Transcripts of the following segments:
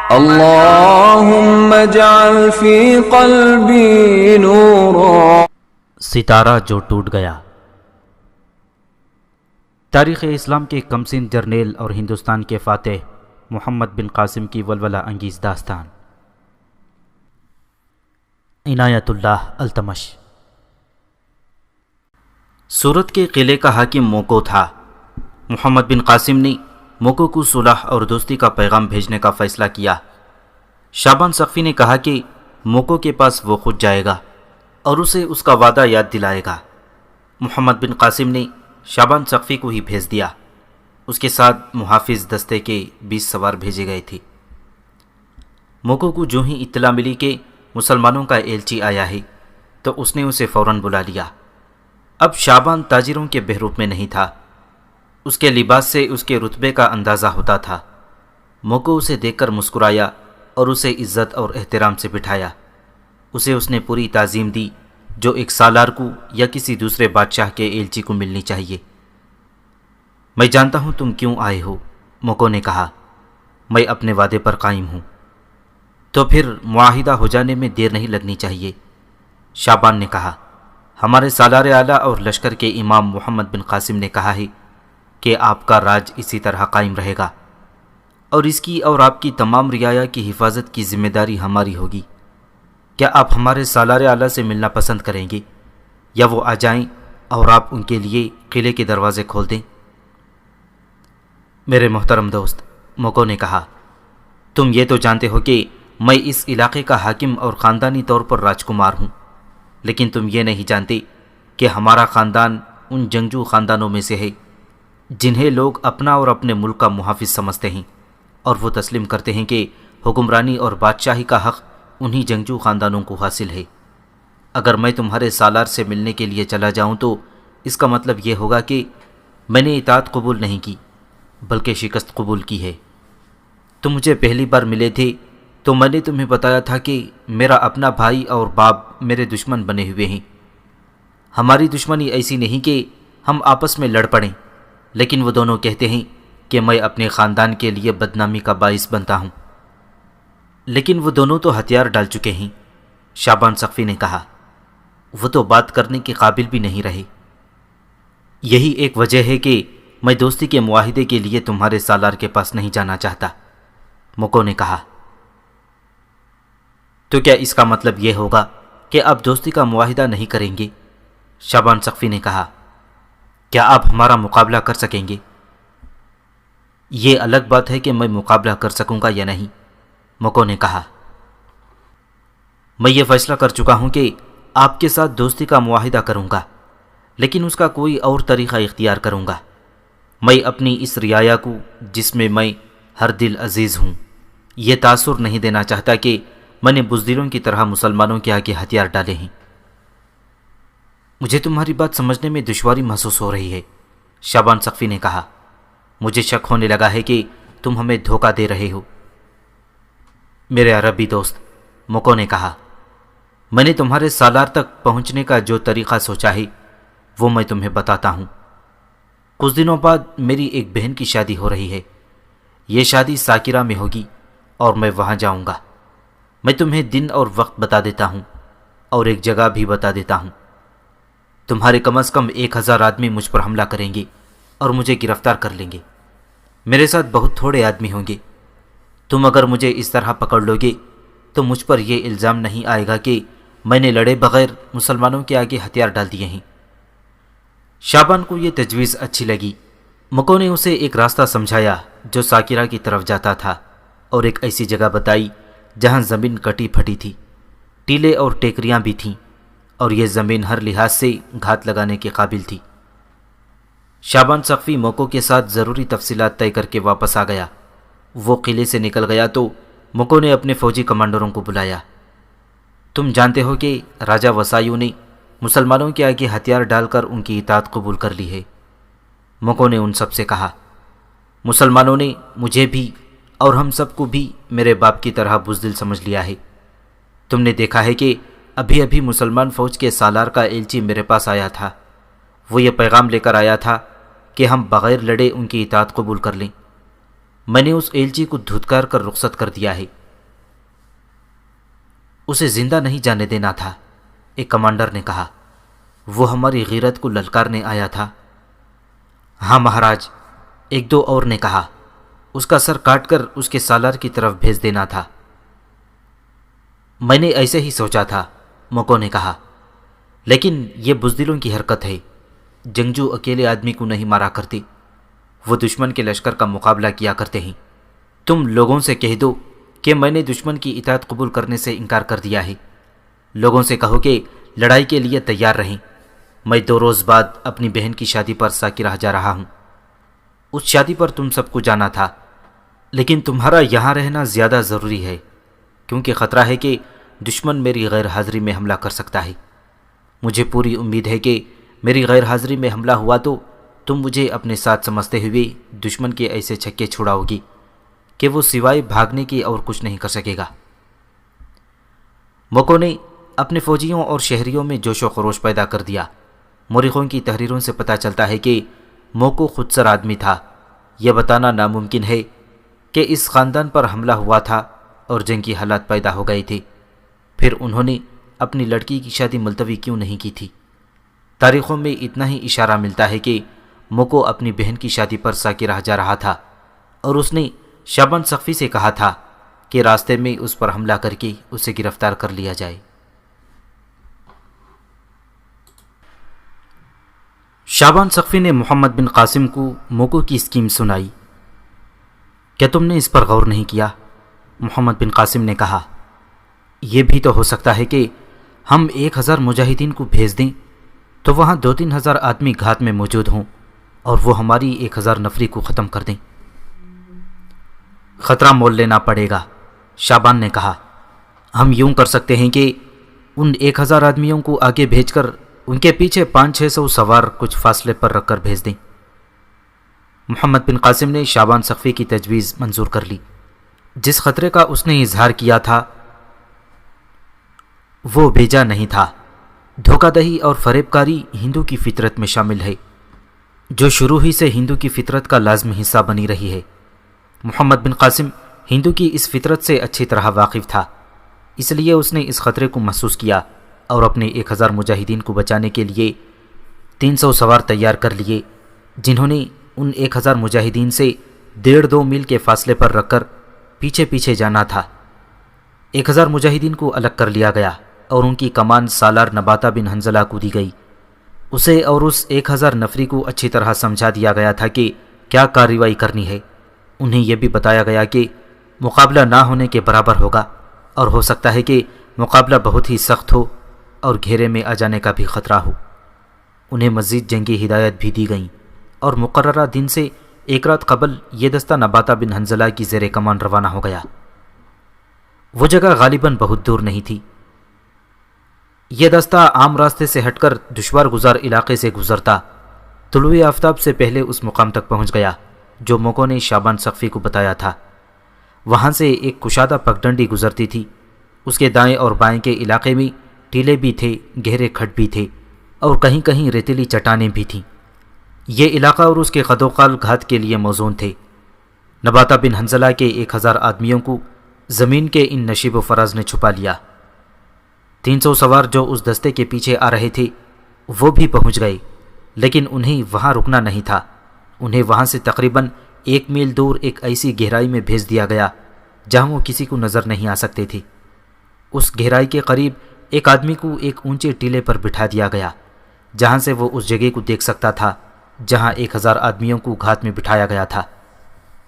اللهم اجعل في قلبي نورا. ستارہ جو ٹوٹ گیا. تاریخ اسلام کے کمسن جرنیل اور ہندوستان کے فاتح محمد بن قاسم کی ولولہ انگیز داستان. عنایت اللہ التمش. سورت کے قلعے کا حاکم موکو تھا. محمد بن قاسم نے موکو کو صلح اور دوستی کا پیغام بھیجنے کا فیصلہ کیا. شعبان ثقفی نے کہا کہ موکو کے پاس وہ خود جائے گا اور اسے اس کا وعدہ یاد دلائے گا. محمد بن قاسم نے شعبان ثقفی کو ہی بھیج دیا. اس کے ساتھ محافظ دستے کے 20 سوار بھیجے گئے تھے. موکو کو جو ہی اطلاع ملی کہ مسلمانوں کا ایلچی آیا ہے تو اس نے اسے فوراً بلا لیا. اب شعبان تاجروں کے بہروپ میں نہیں تھا. اس کے لباس سے اس کے رتبے کا اندازہ ہوتا تھا. موکو اسے دیکھ کر مسکرایا اور اسے عزت اور احترام سے بٹھایا. اسے اس نے پوری تعظیم دی جو ایک سالار کو یا کسی دوسرے بادشاہ کے ایلچی کو ملنی چاہیے. میں جانتا ہوں تم کیوں آئے ہو، موکو نے کہا. میں اپنے وعدے پر قائم ہوں. تو پھر معاہدہ ہو جانے میں دیر نہیں لگنی چاہیے. شعبان نے کہا. ہمارے سالار اعلیٰ اور لشکر کے امام محمد بن قاسم نے کہا ہے کہ آپ کا راج اسی طرح قائم رہے گا اور اس کی اور آپ کی تمام رعایا کی حفاظت کی ذمہ داری ہماری ہوگی. کیا آپ ہمارے سالار اعلیٰ سے ملنا پسند کریں گے یا وہ آ جائیں اور آپ ان کے لیے قلعے کے دروازے کھول دیں؟ میرے محترم دوست، موکو نے کہا، تم یہ تو جانتے ہو کہ میں اس علاقے کا حاکم اور خاندانی طور پر راجکمار ہوں، لیکن تم یہ نہیں جانتے کہ ہمارا خاندان ان جنگجو خاندانوں میں سے ہے جنہیں لوگ اپنا اور اپنے ملک کا محافظ سمجھتے ہیں اور وہ تسلیم کرتے ہیں کہ حکمرانی اور بادشاہی کا حق انہی جنگجو خاندانوں کو حاصل ہے. اگر میں تمہارے سالار سے ملنے کے لیے چلا جاؤں تو اس کا مطلب یہ ہوگا کہ میں نے اطاعت قبول نہیں کی بلکہ شکست قبول کی ہے. تم مجھے پہلی بار ملے تھے تو میں نے تمہیں بتایا تھا کہ میرا اپنا بھائی اور باپ میرے دشمن بنے ہوئے ہیں. ہماری دشمنی ایسی نہیں کہ ہم آپس میں لڑ پڑیں، لیکن وہ دونوں کہتے ہیں کہ میں اپنے خاندان کے لیے بدنامی کا باعث بنتا ہوں. لیکن وہ دونوں تو ہتھیار ڈال چکے ہیں، شعبان ثقفی نے کہا. وہ تو بات کرنے کے قابل بھی نہیں رہے. یہی ایک وجہ ہے کہ میں دوستی کے معاہدے کے لیے تمہارے سالار کے پاس نہیں جانا چاہتا، موکو نے کہا. تو کیا اس کا مطلب یہ ہوگا کہ آپ دوستی کا معاہدہ نہیں کریں گے؟ شعبان ثقفی نے کہا. کیا آپ ہمارا مقابلہ کر سکیں گے؟ یہ الگ بات ہے کہ میں مقابلہ کر سکوں گا یا نہیں، موکو نے کہا. میں یہ فیصلہ کر چکا ہوں کہ آپ کے ساتھ دوستی کا معاہدہ کروں گا، لیکن اس کا کوئی اور طریقہ اختیار کروں گا. میں اپنی اس رعایا کو جس میں میں ہر دل عزیز ہوں یہ تاثر نہیں دینا چاہتا کہ میں نے بزدلوں کی طرح مسلمانوں کے آگے ہتھیار ڈالے ہیں. مجھے تمہاری بات سمجھنے میں دشواری محسوس ہو رہی ہے، شعبان ثقفی نے کہا. مجھے شک ہونے لگا ہے کہ تم ہمیں دھوکہ دے رہے ہو. میرے عربی دوست، موکو نے کہا، میں نے تمہارے سالار تک پہنچنے کا جو طریقہ سوچا ہے وہ میں تمہیں بتاتا ہوں. کچھ دنوں بعد میری ایک بہن کی شادی ہو رہی ہے. یہ شادی ساکرہ میں ہوگی اور میں وہاں جاؤں گا. میں تمہیں دن اور وقت بتا دیتا ہوں اور ایک جگہ بھی بتا دیتا ہوں. تمہارے کم از کم 1000 آدمی مجھ پر حملہ کریں گے اور مجھے گرفتار کر لیں گے. میرے ساتھ بہت تھوڑے آدمی ہوں گے. تم اگر مجھے اس طرح پکڑ لو گے تو مجھ پر یہ الزام نہیں آئے گا کہ میں نے لڑے بغیر مسلمانوں کے آگے ہتھیار ڈال دیے ہیں. شعبان کو یہ تجویز اچھی لگی. موکو نے اسے ایک راستہ سمجھایا جو ساکرہ کی طرف جاتا تھا اور ایک ایسی جگہ بتائی جہاں زمین کٹی پھٹی تھی، ٹیلے اور ٹیکریاں بھی تھیں اور یہ زمین ہر لحاظ سے گھات لگانے کے قابل تھی. شعبان ثقفی موکو کے ساتھ ضروری تفصیلات طے کر کے واپس آ گیا. وہ قلعے سے نکل گیا تو موکو نے اپنے فوجی کمانڈروں کو بلایا. تم جانتے ہو کہ راجہ وسایو نے مسلمانوں کے آگے ہتھیار ڈال کر ان کی اطاعت قبول کر لی ہے، موکو نے ان سب سے کہا. مسلمانوں نے مجھے بھی اور ہم سب کو بھی میرے باپ کی طرح بزدل سمجھ لیا ہے. تم نے دیکھا ہے کہ ابھی ابھی مسلمان فوج کے سالار کا ایلچی میرے پاس آیا تھا. وہ یہ پیغام لے کر آیا تھا کہ ہم بغیر لڑے ان کی اطاعت قبول کر لیں. میں نے اس ایلچی کو دھتکار کر رخصت کر دیا ہے، اسے زندہ نہیں جانے دینا تھا، ایک کمانڈر نے کہا۔ وہ ہماری غیرت کو للکارنے آیا تھا۔ ہاں مہاراج، ایک دو اور نے کہا، اس کا سر کاٹ کر اس کے سالار کی طرف بھیج دینا تھا۔ میں نے ایسے ہی سوچا تھا، موکو نے کہا، لیکن یہ بزدلوں کی حرکت ہے۔ جنگجو اکیلے آدمی کو نہیں مارا کرتے، وہ دشمن کے لشکر کا مقابلہ کیا کرتے ہیں۔ تم لوگوں سے کہہ دو کہ میں نے دشمن کی اطاعت قبول کرنے سے انکار کر دیا ہے۔ لوگوں سے کہو کہ لڑائی کے لیے تیار رہیں۔ میں 2 روز بعد اپنی بہن کی شادی پر ساکرہ جا رہا ہوں۔ اس شادی پر تم سب کو جانا تھا، لیکن تمہارا یہاں رہنا زیادہ ضروری ہے، کیونکہ خطرہ ہے کہ دشمن میری غیر حاضری میں حملہ کر سکتا ہے۔ مجھے پوری امید ہے کہ میری غیر حاضری میں حملہ ہوا تو تم مجھے اپنے ساتھ سمجھتے ہوئے دشمن کے ایسے چھکے چھڑاؤ گی کہ وہ سوائے بھاگنے کی اور کچھ نہیں کر سکے گا۔ موکو نے اپنے فوجیوں اور شہریوں میں جوش و خروش پیدا کر دیا۔ مورخوں کی تحریروں سے پتہ چلتا ہے کہ موکو خود سر آدمی تھا۔ یہ بتانا ناممکن ہے کہ اس خاندان پر حملہ ہوا تھا اور جنگ کی حالات پیدا ہو گئے تھے۔ پھر انہوں نے اپنی لڑکی کی شادی ملتوی کیوں نہیں کی تھی؟ تاریخوں میں اتنا ہی اشارہ ملتا ہے کہ موکو اپنی بہن کی شادی پر ساکرہ جا رہا تھا اور اس نے شابان سقفی سے کہا تھا کہ راستے میں اس پر حملہ کر کے اسے گرفتار کر لیا جائے۔ شابان سقفی نے محمد بن قاسم کو موکو کی اسکیم سنائی۔ کیا تم نے اس پر غور نہیں کیا؟ محمد بن قاسم نے کہا، یہ بھی تو ہو سکتا ہے کہ ہم 1000 مجاہدین کو بھیج دیں تو وہاں 2-3 ہزار آدمی گھات میں موجود ہوں اور وہ ہماری 1000 نفری کو ختم کر دیں۔ خطرہ مول لینا پڑے گا، شابان نے کہا۔ ہم یوں کر سکتے ہیں کہ ان 1000 آدمیوں کو آگے بھیج کر ان کے پیچھے 500-600 سوار کچھ فاصلے پر رکھ کر بھیج دیں۔ محمد بن قاسم نے شابان سقفی کی تجویز منظور کر لی۔ جس خطرے کا اس نے اظہار کیا تھا وہ بیجا نہیں تھا۔ دھوکہ دہی اور فریب کاری ہندو کی فطرت میں شامل ہے، جو شروع ہی سے ہندو کی فطرت کا لازمی حصہ بنی رہی ہے۔ محمد بن قاسم ہندو کی اس فطرت سے اچھی طرح واقف تھا، اس لیے اس نے اس خطرے کو محسوس کیا اور اپنے 1000 مجاہدین کو بچانے کے لیے 300 سوار تیار کر لیے، جنہوں نے ان 1000 مجاہدین سے 1.5-2 میل کے فاصلے پر رکھ کر پیچھے پیچھے جانا تھا۔ 1000 مجاہدین کو الگ کر لیا گیا اور ان کی کمان سالار نباتہ بن حنظلہ کو دی گئی۔ اسے اور اس 1000 نفری کو اچھی طرح سمجھا دیا گیا تھا کہ کیا کارروائی کرنی ہے۔ انہیں یہ بھی بتایا گیا کہ مقابلہ نہ ہونے کے برابر ہوگا اور ہو سکتا ہے کہ مقابلہ بہت ہی سخت ہو اور گھیرے میں آ جانے کا بھی خطرہ ہو۔ انہیں مزید جنگی ہدایت بھی دی گئیں اور مقررہ دن سے 1 رات قبل یہ دستہ نباتہ بن حنظلہ کی زیر کمان روانہ ہو گیا۔ وہ جگہ غالباً بہت دور نہیں تھی۔ یہ دستہ عام راستے سے ہٹ کر دشوار گزار علاقے سے گزرتا طلوع آفتاب سے پہلے اس مقام تک پہنچ گیا جو موکو نے شابان سقفی کو بتایا تھا۔ وہاں سے ایک کشادہ پگڈنڈی گزرتی تھی۔ اس کے دائیں اور بائیں کے علاقے میں ٹیلے بھی تھے، گہرے کھڈ بھی تھے اور کہیں کہیں ریتیلی چٹانیں بھی تھیں۔ یہ علاقہ اور اس کے خدوخال گھات کے لیے موزون تھے۔ نباتہ بن حنظلہ کے 1000 آدمیوں کو زمین کے ان نشیب و فراز نے چھپا لیا۔ 300 سوار جو اس دستے کے پیچھے آ رہے تھے وہ بھی پہنچ گئے، لیکن انہیں وہاں رکنا نہیں تھا۔ انہیں وہاں سے تقریباً 1 میل دور ایک ایسی گہرائی میں بھیج دیا گیا جہاں وہ کسی کو نظر نہیں آ سکتے تھے۔ اس گہرائی کے قریب ایک آدمی کو ایک اونچے ٹیلے پر بٹھا دیا گیا جہاں سے وہ اس جگہ کو دیکھ سکتا تھا جہاں 1000 آدمیوں کو گھات میں بٹھایا گیا تھا۔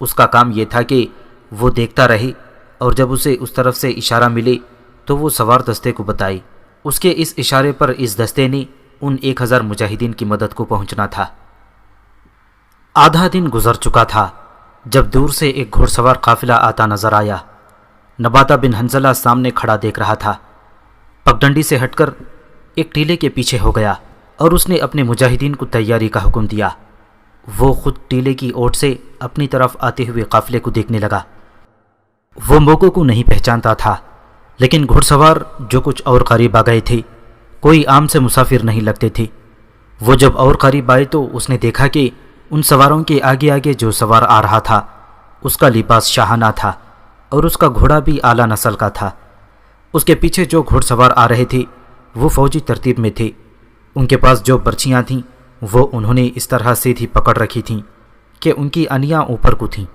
اس کا کام یہ تھا کہ وہ دیکھتا رہے اور جب اسے اس طرف سے اشارہ ملے تو وہ سوار دستے کو بتائے۔ اس کے اس اشارے پر اس دستے نے ان 1000 مجاہدین کی مدد کو پہنچنا تھا۔ آدھا دن گزر چکا تھا جب دور سے ایک گھوڑ سوار قافلہ آتا نظر آیا۔ نباتہ بن حنظلہ سامنے کھڑا دیکھ رہا تھا۔ پگڈنڈی سے ہٹ کر ایک ٹیلے کے پیچھے ہو گیا اور اس نے اپنے مجاہدین کو تیاری کا حکم دیا۔ وہ خود ٹیلے کی اوٹ سے اپنی طرف آتے ہوئے قافلے کو دیکھنے لگا۔ وہ موکو کو نہیں پہچانتا تھا، لیکن گھڑ سوار جو کچھ اور قریب آ گئے تھے کوئی عام سے مسافر نہیں لگتے تھے۔ وہ جب اور قریب آئے تو اس نے دیکھا کہ ان سواروں کے آگے آگے جو سوار آ رہا تھا اس کا لباس شاہانہ تھا اور اس کا گھوڑا بھی اعلیٰ نسل کا تھا۔ اس کے پیچھے جو گھوڑ سوار آ رہے تھے وہ فوجی ترتیب میں تھے۔ ان کے پاس جو برچیاں تھیں وہ انہوں نے اس طرح سیدھی پکڑ رکھی تھیں کہ ان کی انیاں اوپر کو تھیں۔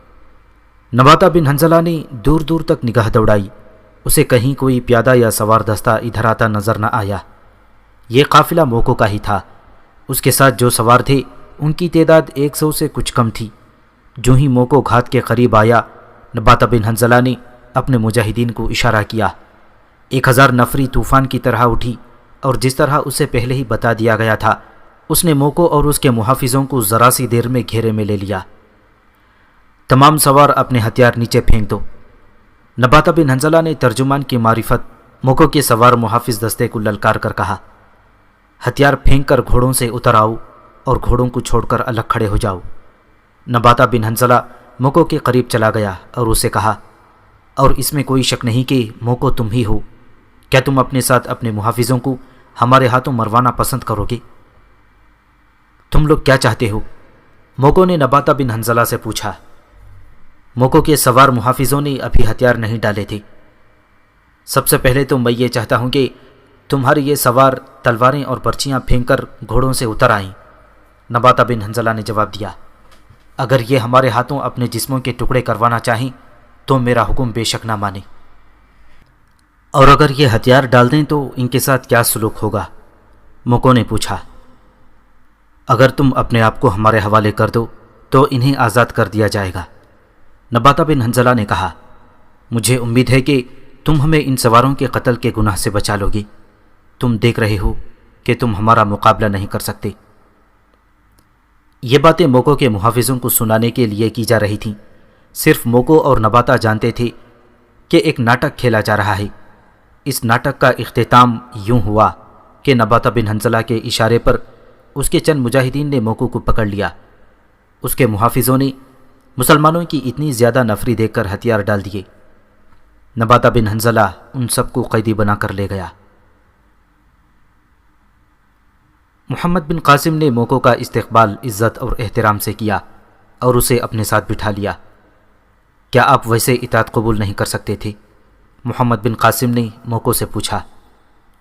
نباتہ بن حنظلہ نے دور دور تک نگاہ دوڑائی، اسے کہیں کوئی پیادہ یا سوار دستہ ادھر آتا نظر نہ آیا۔ یہ قافلہ موقع کا ہی تھا۔ اس کے ساتھ جو سوار تھے ان کی تعداد 100 سے کچھ کم تھی۔ جو ہی موقع گھات کے قریب آیا، نباتہ بن حنظلہ نے اپنے مجاہدین کو اشارہ کیا۔ 1000 نفری طوفان کی طرح اٹھی، اور جس طرح اسے پہلے ہی بتا دیا گیا تھا اس نے موقع اور اس کے محافظوں کو ذرا سی دیر میں گھیرے میں لے لیا۔ تمام سوار اپنے ہتھیار نیچے پھینک دو۔ نباتہ بن حنظلہ نے ترجمان کی معرفت موقع کے سوار محافظ دستے کو للکار کر کہا، ہتھیار پھینک کر گھوڑوں سے اتر آؤ اور گھوڑوں کو چھوڑ کر الگ کھڑے ہو جاؤ۔ نباتہ بن حنظلہ موقع کے قریب چلا گیا اور اسے کہا، اور اس میں کوئی شک نہیں کہ موقع تم ہی ہو، کیا تم اپنے ساتھ اپنے محافظوں کو ہمارے ہاتھوں مروانا پسند کرو گے؟ تم لوگ کیا چاہتے ہو؟ موقع نے نباتہ بن حنظلہ سے پوچھا۔ موقع کے سوار محافظوں نے ابھی ہتھیار نہیں ڈالے تھے۔ سب سے پہلے تو میں یہ چاہتا ہوں کہ تمہارے یہ سوار تلواریں اور پرچیاں پھینک کر گھوڑوں سے اتر آئیں۔ نباتہ بن حنظلہ نے جواب دیا، اگر یہ ہمارے ہاتھوں اپنے جسموں کے ٹکڑے کروانا چاہیں تو میرا حکم بے شک نہ مانے، اور اگر یہ ہتھیار ڈال دیں تو ان کے ساتھ کیا سلوک ہوگا؟ موقع نے پوچھا۔ اگر تم اپنے آپ کو ہمارے حوالے کر دو تو انہیں آزاد کر دیا جائے گا۔ نباتہ بن حنظلہ نے کہا، مجھے امید ہے کہ تم ہمیں ان سواروں کے قتل کے گناہ سے بچا لو گے۔ تم دیکھ رہے ہو کہ تم ہمارا مقابلہ نہیں کر سکتے۔ یہ باتیں موقع کے محافظوں کو سنانے کے لیے کی جا رہی تھیں۔ صرف موقع اور نباتہ جانتے تھے کہ ایک ناٹک کھیلا جا رہا ہے۔ اس ناٹک کا اختتام یوں ہوا کہ نباتہ بن حنظلہ کے اشارے پر اس کے چند مجاہدین نے موقع کو پکڑ لیا۔ اس کے محافظوں نے مسلمانوں کی اتنی زیادہ نفری دیکھ کر ہتھیار ڈال دیے۔ نباتہ بن حنظلہ ان سب کو قیدی بنا کر لے گیا۔ محمد بن قاسم نے موقع کا استقبال عزت اور احترام سے کیا اور اسے اپنے ساتھ بٹھا لیا۔ کیا آپ ویسے اطاعت قبول نہیں کر سکتے تھے؟ محمد بن قاسم نے موقع سے پوچھا۔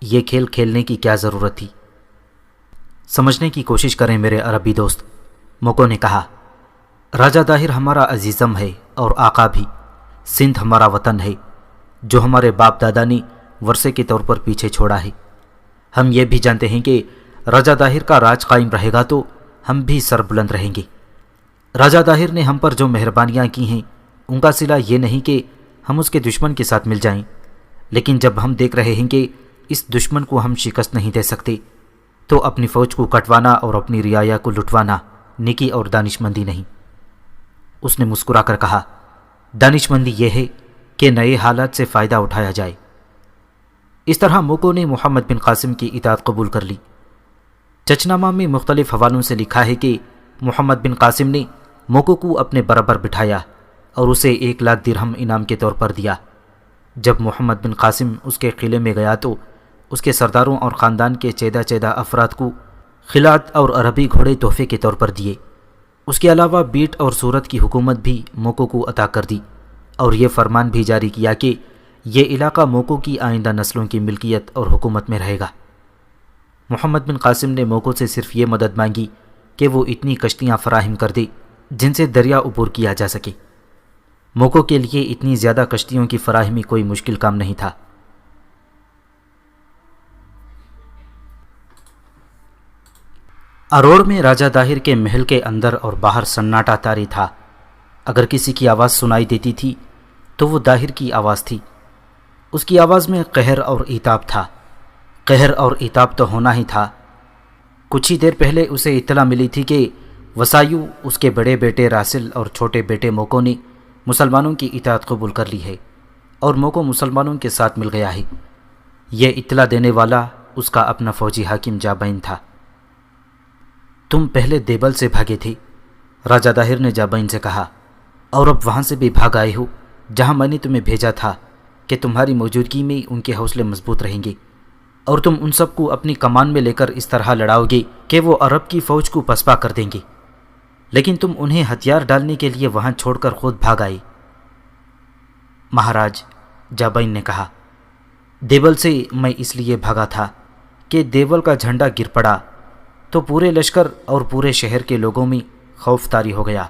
یہ کھیل کھیلنے کی کیا ضرورت تھی؟ سمجھنے کی کوشش کریں میرے عربی دوست، موقع نے کہا۔ راجہ داہر ہمارا عزیزم ہے اور آقا بھی۔ سندھ ہمارا وطن ہے جو ہمارے باپ دادا نے ورثے کے طور پر پیچھے چھوڑا ہے۔ ہم یہ بھی جانتے ہیں کہ راجہ داہر کا راج قائم رہے گا تو ہم بھی سر بلند رہیں گے۔ راجہ داہر نے ہم پر جو مہربانیاں کی ہیں ان کا صلہ یہ نہیں کہ ہم اس کے دشمن کے ساتھ مل جائیں، لیکن جب ہم دیکھ رہے ہیں کہ اس دشمن کو ہم شکست نہیں دے سکتے تو اپنی فوج کو کٹوانا اور اپنی رعایا کو لٹوانا نیکی اور دانشمندی نہیں۔ اس نے مسکرا کر کہا، دانشمندی یہ ہے کہ نئے حالات سے فائدہ اٹھایا جائے۔ اس طرح موقع نے محمد بن قاسم کی اطاعت قبول کر لی۔ چچنامہ میں مختلف حوالوں سے لکھا ہے کہ محمد بن قاسم نے موقع کو اپنے برابر بٹھایا اور اسے 1,00,000 درہم انعام کے طور پر دیا۔ جب محمد بن قاسم اس کے قلعے میں گیا تو اس کے سرداروں اور خاندان کے چیدہ افراد کو خلعت اور عربی گھوڑے تحفے کے طور پر دیے۔ اس کے علاوہ بیٹ اور سورت کی حکومت بھی موقع کو عطا کر دی اور یہ فرمان بھی جاری کیا کہ یہ علاقہ موقع کی آئندہ نسلوں کی ملکیت اور حکومت میں رہے گا۔ محمد بن قاسم نے موقع سے صرف یہ مدد مانگی کہ وہ اتنی کشتیاں فراہم کر دے جن سے دریا عبور کیا جا سکے۔ موقع کے لیے اتنی زیادہ کشتیوں کی فراہمی کوئی مشکل کام نہیں تھا۔ اروڑ میں راجہ داہر کے محل کے اندر اور باہر سناٹا طاری تھا۔ اگر کسی کی آواز سنائی دیتی تھی تو وہ داہر کی آواز تھی۔ اس کی آواز میں قہر اور عتاب تھا۔ قہر اور عتاب تو ہونا ہی تھا۔ کچھ ہی دیر پہلے اسے اطلاع ملی تھی کہ وسایو، اس کے بڑے بیٹے راسل اور چھوٹے بیٹے موقع نے مسلمانوں کی اطاعت قبول کر لی ہے اور موقع مسلمانوں کے ساتھ مل گیا ہے۔ یہ اطلاع دینے والا اس کا اپنا فوجی حاکم جابین تھا۔ تم پہلے دیبل سے بھاگے تھے، راجہ داہر نے جابین سے کہا، اور اب وہاں سے بھی بھاگ آئے ہو جہاں میں نے تمہیں بھیجا تھا کہ تمہاری موجودگی میں ان کے حوصلے مضبوط رہیں گے اور تم ان سب کو اپنی کمان میں لے کر اس طرح لڑاؤ گے کہ وہ عرب کی فوج کو پسپا کر دیں گے۔ لیکن تم انہیں ہتھیار ڈالنے کے لیے وہاں چھوڑ کر خود بھاگ آئی۔ مہاراج، جابین نے کہا، دیول سے میں اس لیے بھاگا تھا کہ دیول کا جھنڈا گر پڑا تو پورے لشکر اور پورے شہر کے لوگوں میں خوف طاری ہو گیا،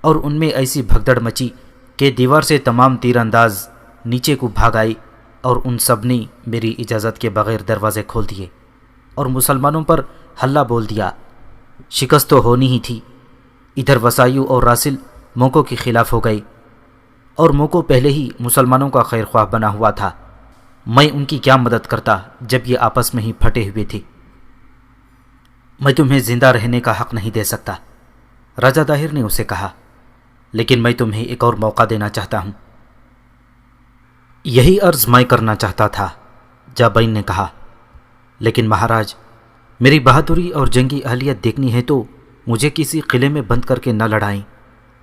اور ان میں ایسی بھگدڑ مچی کہ دیوار سے تمام تیر انداز نیچے کو بھاگ آئے، اور ان سب نے میری اجازت کے بغیر دروازے کھول دیے اور مسلمانوں پر حلہ بول دیا۔ شکست تو ہونی ہی تھی۔ ادھر وسائیو اور راسل موکو کے خلاف ہو گئے، اور موکو پہلے ہی مسلمانوں کا خیر خواہ بنا ہوا تھا۔ میں ان کی کیا مدد کرتا جب یہ آپس میں ہی پھٹے ہوئے تھے؟ میں تمہیں زندہ رہنے کا حق نہیں دے سکتا، راجہ طاہر نے اسے کہا، لیکن میں تمہیں ایک اور موقع دینا چاہتا ہوں۔ یہی عرض میں کرنا چاہتا تھا، جابین نے کہا، لیکن مہاراج، میری بہادری اور جنگی اہلیت دیکھنی ہے تو مجھے کسی قلعے میں بند کر کے نہ لڑائیں۔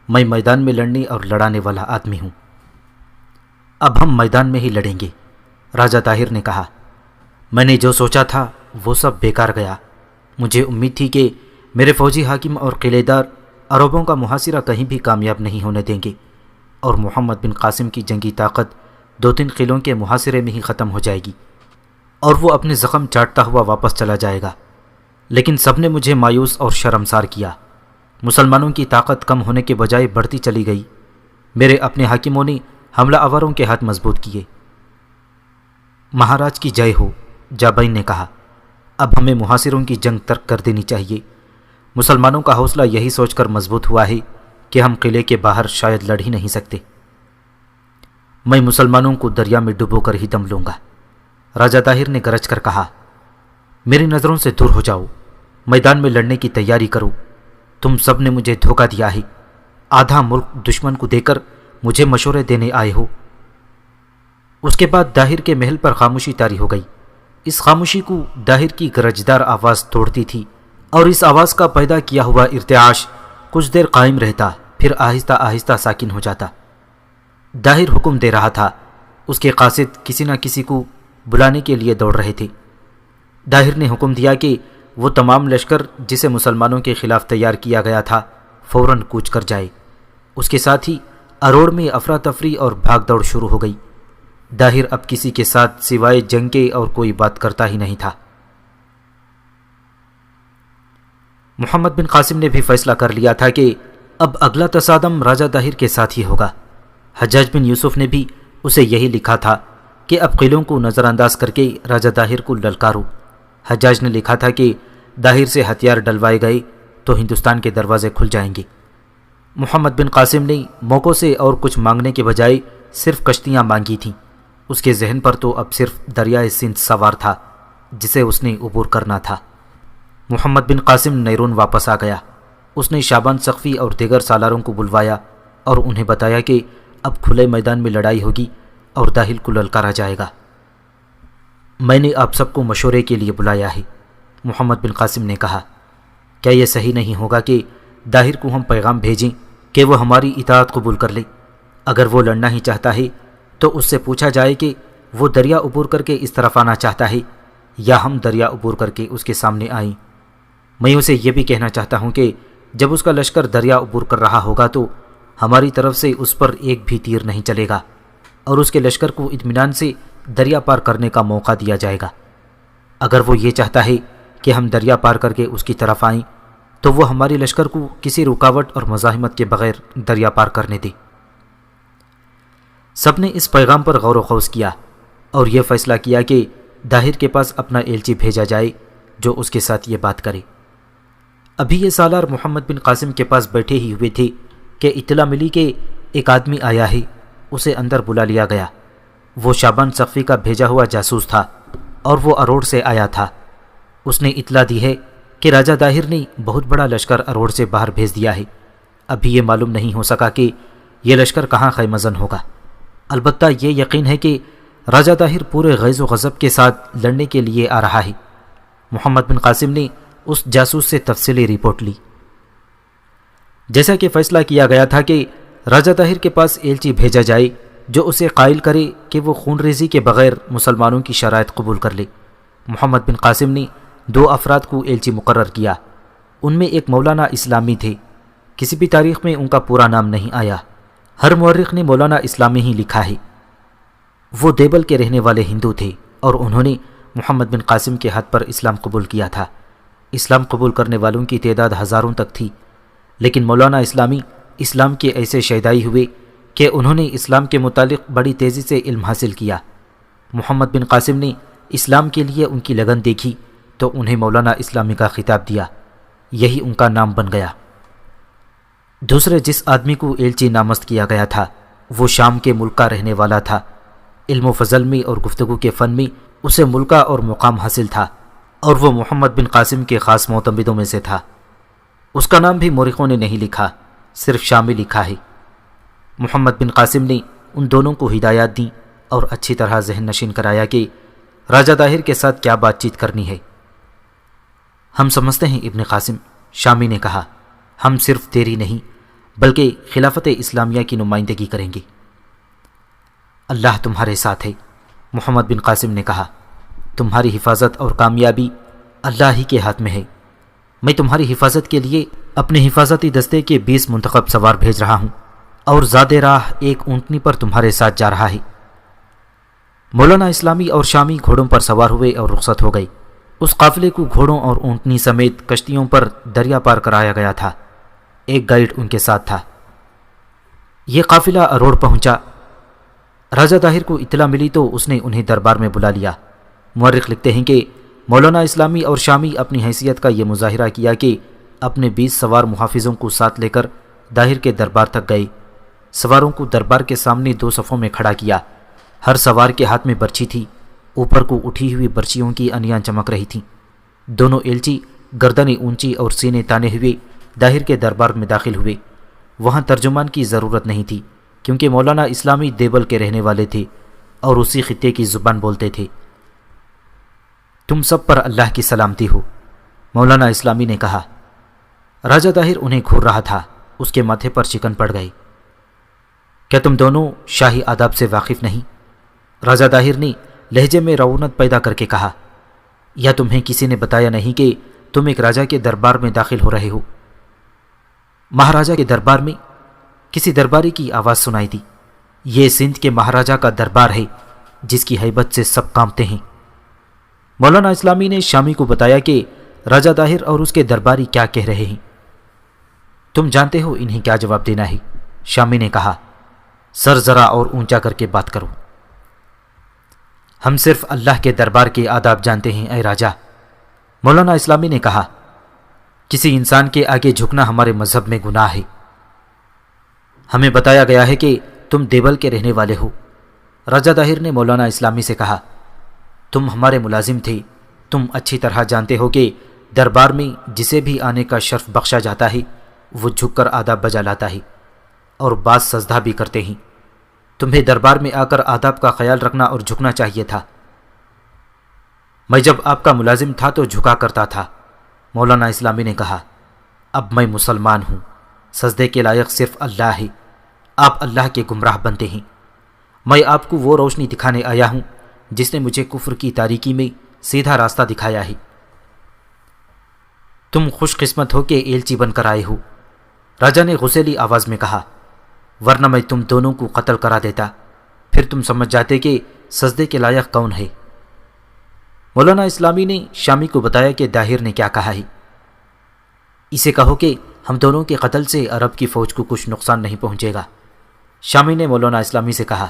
میں میدان میں لڑنے اور لڑانے والا آدمی ہوں۔ اب ہم میدان میں ہی لڑیں گے، راجہ طاہر نے کہا۔ میں نے جو سوچا تھا وہ سب بیکار گیا۔ مجھے امید تھی کہ میرے فوجی حاکم اور قلعے دار عربوں کا محاصرہ کہیں بھی کامیاب نہیں ہونے دیں گے، اور محمد بن قاسم کی جنگی طاقت 2-3 قلعوں کے محاصرے میں ہی ختم ہو جائے گی، اور وہ اپنے زخم چاٹتا ہوا واپس چلا جائے گا۔ لیکن سب نے مجھے مایوس اور شرمسار کیا۔ مسلمانوں کی طاقت کم ہونے کے بجائے بڑھتی چلی گئی۔ میرے اپنے حاکموں نے حملہ آوروں کے ہاتھ مضبوط کیے۔ مہاراج کی جے ہو، جابین نے کہا۔ اب ہمیں محاصروں کی جنگ ترک کر دینی چاہیے۔ مسلمانوں کا حوصلہ یہی سوچ کر مضبوط ہوا ہے کہ ہم قلعے کے باہر شاید لڑ ہی نہیں سکتے۔ میں مسلمانوں کو دریا میں ڈبو کر ہی دم لوں گا، راجہ طاہر نے گرج کر کہا۔ میری نظروں سے دور ہو جاؤ، میدان میں لڑنے کی تیاری کرو۔ تم سب نے مجھے دھوکہ دیا ہے، آدھا ملک دشمن کو دے کر مجھے مشورے دینے آئے ہو۔ اس کے بعد داہر کے محل پر خاموشی طاری ہو گئی۔ اس خاموشی کو داہر کی گرجدار آواز توڑتی تھی، اور اس آواز کا پیدا کیا ہوا ارتعاش کچھ دیر قائم رہتا، پھر آہستہ آہستہ ساکن ہو جاتا۔ داہر حکم دے رہا تھا، اس کے قاصد کسی نہ کسی کو بلانے کے لیے دوڑ رہے تھے۔ داہر نے حکم دیا کہ وہ تمام لشکر جسے مسلمانوں کے خلاف تیار کیا گیا تھا فوراً کوچ کر جائے۔ اس کے ساتھ ہی اروڑ میں افراتفری اور بھاگ دوڑ شروع ہو گئی۔ داہر اب کسی کے ساتھ سوائے جنگ کے اور کوئی بات کرتا ہی نہیں تھا۔ محمد بن قاسم نے بھی فیصلہ کر لیا تھا کہ اب اگلا تصادم راجہ داہر کے ساتھ ہی ہوگا۔ حجاج بن یوسف نے بھی اسے یہی لکھا تھا کہ اب قلعوں کو نظر انداز کر کے راجہ داہر کو للکارو۔ حجاج نے لکھا تھا کہ داہر سے ہتھیار ڈلوائے گئے تو ہندوستان کے دروازے کھل جائیں گے۔ محمد بن قاسم نے موقعوں سے اور کچھ مانگنے کے بجائے صرف کشتیاں مانگی تھیں۔ اس کے ذہن پر تو اب صرف دریائے سندھ سوار تھا جسے اس نے عبور کرنا تھا۔ محمد بن قاسم نیرون واپس آ گیا۔ اس نے شعبان سقفی اور دیگر سالاروں کو بلوایا اور انہیں بتایا کہ اب کھلے میدان میں لڑائی ہوگی اور داہر کو للکارا جائے گا۔ میں نے آپ سب کو مشورے کے لیے بلایا ہے، محمد بن قاسم نے کہا۔ کیا یہ صحیح نہیں ہوگا کہ داہر کو ہم پیغام بھیجیں کہ وہ ہماری اطاعت قبول کر لے؟ اگر وہ لڑنا ہی چاہتا ہے تو اس سے پوچھا جائے کہ وہ دریا عبور کر کے اس طرف آنا چاہتا ہے یا ہم دریا عبور کر کے اس کے سامنے آئیں۔ میں اسے یہ بھی کہنا چاہتا ہوں کہ جب اس کا لشکر دریا عبور کر رہا ہوگا تو ہماری طرف سے اس پر ایک بھی تیر نہیں چلے گا، اور اس کے لشکر کو اطمینان سے دریا پار کرنے کا موقع دیا جائے گا۔ اگر وہ یہ چاہتا ہے کہ ہم دریا پار کر کے اس کی طرف آئیں تو وہ ہماری لشکر کو کسی رکاوٹ اور مزاحمت کے بغیر دریا پار کرنے دے۔ سب نے اس پیغام پر غور و خوض کیا اور یہ فیصلہ کیا کہ داہر کے پاس اپنا ایلچی بھیجا جائے جو اس کے ساتھ یہ بات کرے۔ ابھی یہ سالار محمد بن قاسم کے پاس بیٹھے ہی ہوئے تھے کہ اطلاع ملی کہ ایک آدمی آیا ہے۔ اسے اندر بلا لیا گیا۔ وہ شعبان سقفی کا بھیجا ہوا جاسوس تھا اور وہ اروڑ سے آیا تھا۔ اس نے اطلاع دی ہے کہ راجہ داہر نے بہت بڑا لشکر اروڑ سے باہر بھیج دیا ہے۔ ابھی یہ معلوم نہیں ہو سکا کہ یہ لشکر کہاں خیمہ زن ہوگا۔ البتہ یہ یقین ہے کہ راجہ داہر پورے غیظ و غضب کے ساتھ لڑنے کے لیے آ رہا ہے۔ محمد بن قاسم نے اس جاسوس سے تفصیلی رپورٹ لی۔ جیسا کہ فیصلہ کیا گیا تھا کہ راجہ داہر کے پاس ایلچی بھیجا جائے جو اسے قائل کرے کہ وہ خون ریزی کے بغیر مسلمانوں کی شرائط قبول کر لے۔ محمد بن قاسم نے 2 افراد کو ایلچی مقرر کیا۔ ان میں ایک مولانا اسلامی تھے کسی بھی تاریخ میں ان کا پورا نام نہیں آیا، ہر مورخ نے مولانا اسلامی ہی لکھا ہے۔ وہ دیوبل کے رہنے والے ہندو تھے اور انہوں نے محمد بن قاسم کے ہاتھ پر اسلام قبول کیا تھا۔ اسلام قبول کرنے والوں کی تعداد ہزاروں تک تھی، لیکن مولانا اسلامی اسلام کے ایسے شیدائی ہوئے کہ انہوں نے اسلام کے متعلق بڑی تیزی سے علم حاصل کیا۔ محمد بن قاسم نے اسلام کے لیے ان کی لگن دیکھی تو انہیں مولانا اسلامی کا خطاب دیا، یہی ان کا نام بن گیا۔ دوسرے جس آدمی کو ایلچی نامزد کیا گیا تھا وہ شام کے ملک کا رہنے والا تھا۔ علم و فضل میں اور گفتگو کے فن میں اسے ملکہ اور مقام حاصل تھا، اور وہ محمد بن قاسم کے خاص معتمدوں میں سے تھا۔ اس کا نام بھی مورخوں نے نہیں لکھا، صرف شامی لکھا ہے۔ محمد بن قاسم نے ان دونوں کو ہدایات دیں اور اچھی طرح ذہن نشین کرایا کہ راجہ طاہر کے ساتھ کیا بات چیت کرنی ہے۔ ہم سمجھتے ہیں ابن قاسم، شامی نے کہا، ہم صرف تیری نہیں بلکہ خلافت اسلامیہ کی نمائندگی کریں گے۔ اللہ تمہارے ساتھ ہے، محمد بن قاسم نے کہا، تمہاری حفاظت اور کامیابی اللہ ہی کے ہاتھ میں ہے۔ میں تمہاری حفاظت کے لیے اپنے حفاظتی دستے کے 20 منتخب سوار بھیج رہا ہوں، اور زاد راہ ایک اونٹنی پر تمہارے ساتھ جا رہا ہے۔ مولانا اسلامی اور شامی گھوڑوں پر سوار ہوئے اور رخصت ہو گئے۔ اس قافلے کو گھوڑوں اور اونٹنی سمیت کشتیوں پر دریا پار کرایا گیا تھا۔ ایک گائیڈ ان کے ساتھ تھا۔ یہ قافلہ اروڑ پہنچا۔ راجہ طاہر کو اطلاع ملی تو اس نے انہیں دربار میں بلا لیا۔ مورخ لکھتے ہیں کہ مولانا اسلامی اور شامی اپنی حیثیت کا یہ مظاہرہ کیا کہ اپنے 20 سوار محافظوں کو ساتھ لے کر طاہر کے دربار تک گئے۔ سواروں کو دربار کے سامنے 2 صفوں میں کھڑا کیا۔ ہر سوار کے ہاتھ میں برچھی تھی، اوپر کو اٹھی ہوئی برچیوں کی انیاں چمک رہی تھیں۔ دونوں ایلچی گردنیں اونچی اور سینے تانے ہوئے طاہر کے دربار میں داخل ہوئے۔ وہاں ترجمان کی ضرورت نہیں تھی کیونکہ مولانا اسلامی دیوبل کے رہنے والے تھے اور اسی خطے کی زبان بولتے تھے۔ تم سب پر اللہ کی سلامتی ہو، مولانا اسلامی نے کہا۔ راجہ طاہر انہیں گھور رہا تھا، اس کے ماتھے پر شکن پڑ گئی۔ کیا تم دونوں شاہی آداب سے واقف نہیں؟ راجہ طاہر نے لہجے میں رعونت پیدا کر کے کہا، یا تمہیں کسی نے بتایا نہیں کہ تم ایک راجہ کے دربار میں داخل ہو رہے ہو؟ مہاراجہ کے دربار میں؟ کسی درباری کی آواز سنائی دی۔ یہ سندھ کے مہاراجہ کا دربار ہے جس کی ہیبت سے سب کانپتے ہیں۔ مولانا اسلامی نے شامی کو بتایا کہ راجہ طاہر اور اس کے درباری کیا کہہ رہے ہیں۔ تم جانتے ہو انہیں کیا جواب دینا ہے، شامی نے کہا۔ سر ذرا اور اونچا کر کے بات کرو۔ ہم صرف اللہ کے دربار کے آداب جانتے ہیں اے راجہ، مولانا اسلامی نے کہا۔ کسی انسان کے آگے جھکنا ہمارے مذہب میں گناہ ہے۔ ہمیں بتایا گیا ہے کہ تم دیوبل کے رہنے والے ہو۔ راجہ طاہر نے مولانا اسلامی سے کہا، تم ہمارے ملازم تھے، تم اچھی طرح جانتے ہو کہ دربار میں جسے بھی آنے کا شرف بخشا جاتا ہے وہ جھک کر آداب بجا لاتا ہے اور بعض سجدہ بھی کرتے ہیں۔ تمہیں دربار میں آ کر آداب کا خیال رکھنا اور جھکنا چاہیے تھا۔ میں جب آپ کا ملازم تھا تو جھکا کرتا تھا، مولانا اسلامی نے کہا۔ اب میں مسلمان ہوں، سجدے کے لائق صرف اللہ ہے، آپ اللہ کے گمراہ بنتے ہیں۔ میں آپ کو وہ روشنی دکھانے آیا ہوں جس نے مجھے کفر کی تاریکی میں سیدھا راستہ دکھایا ہے۔ تم خوش قسمت ہو کہ ایلچی بن کر آئے ہو، راجہ نے غصیلی آواز میں کہا، ورنہ میں تم دونوں کو قتل کرا دیتا، پھر تم سمجھ جاتے کہ سجدے کے لائق کون ہے۔ مولانا اسلامی نے شامی کو بتایا کہ طاہر نے کیا کہا ہے۔ اسے کہو کہ ہم دونوں کے قتل سے عرب کی فوج کو کچھ نقصان نہیں پہنچے گا۔ شامی نے مولانا اسلامی سے کہا،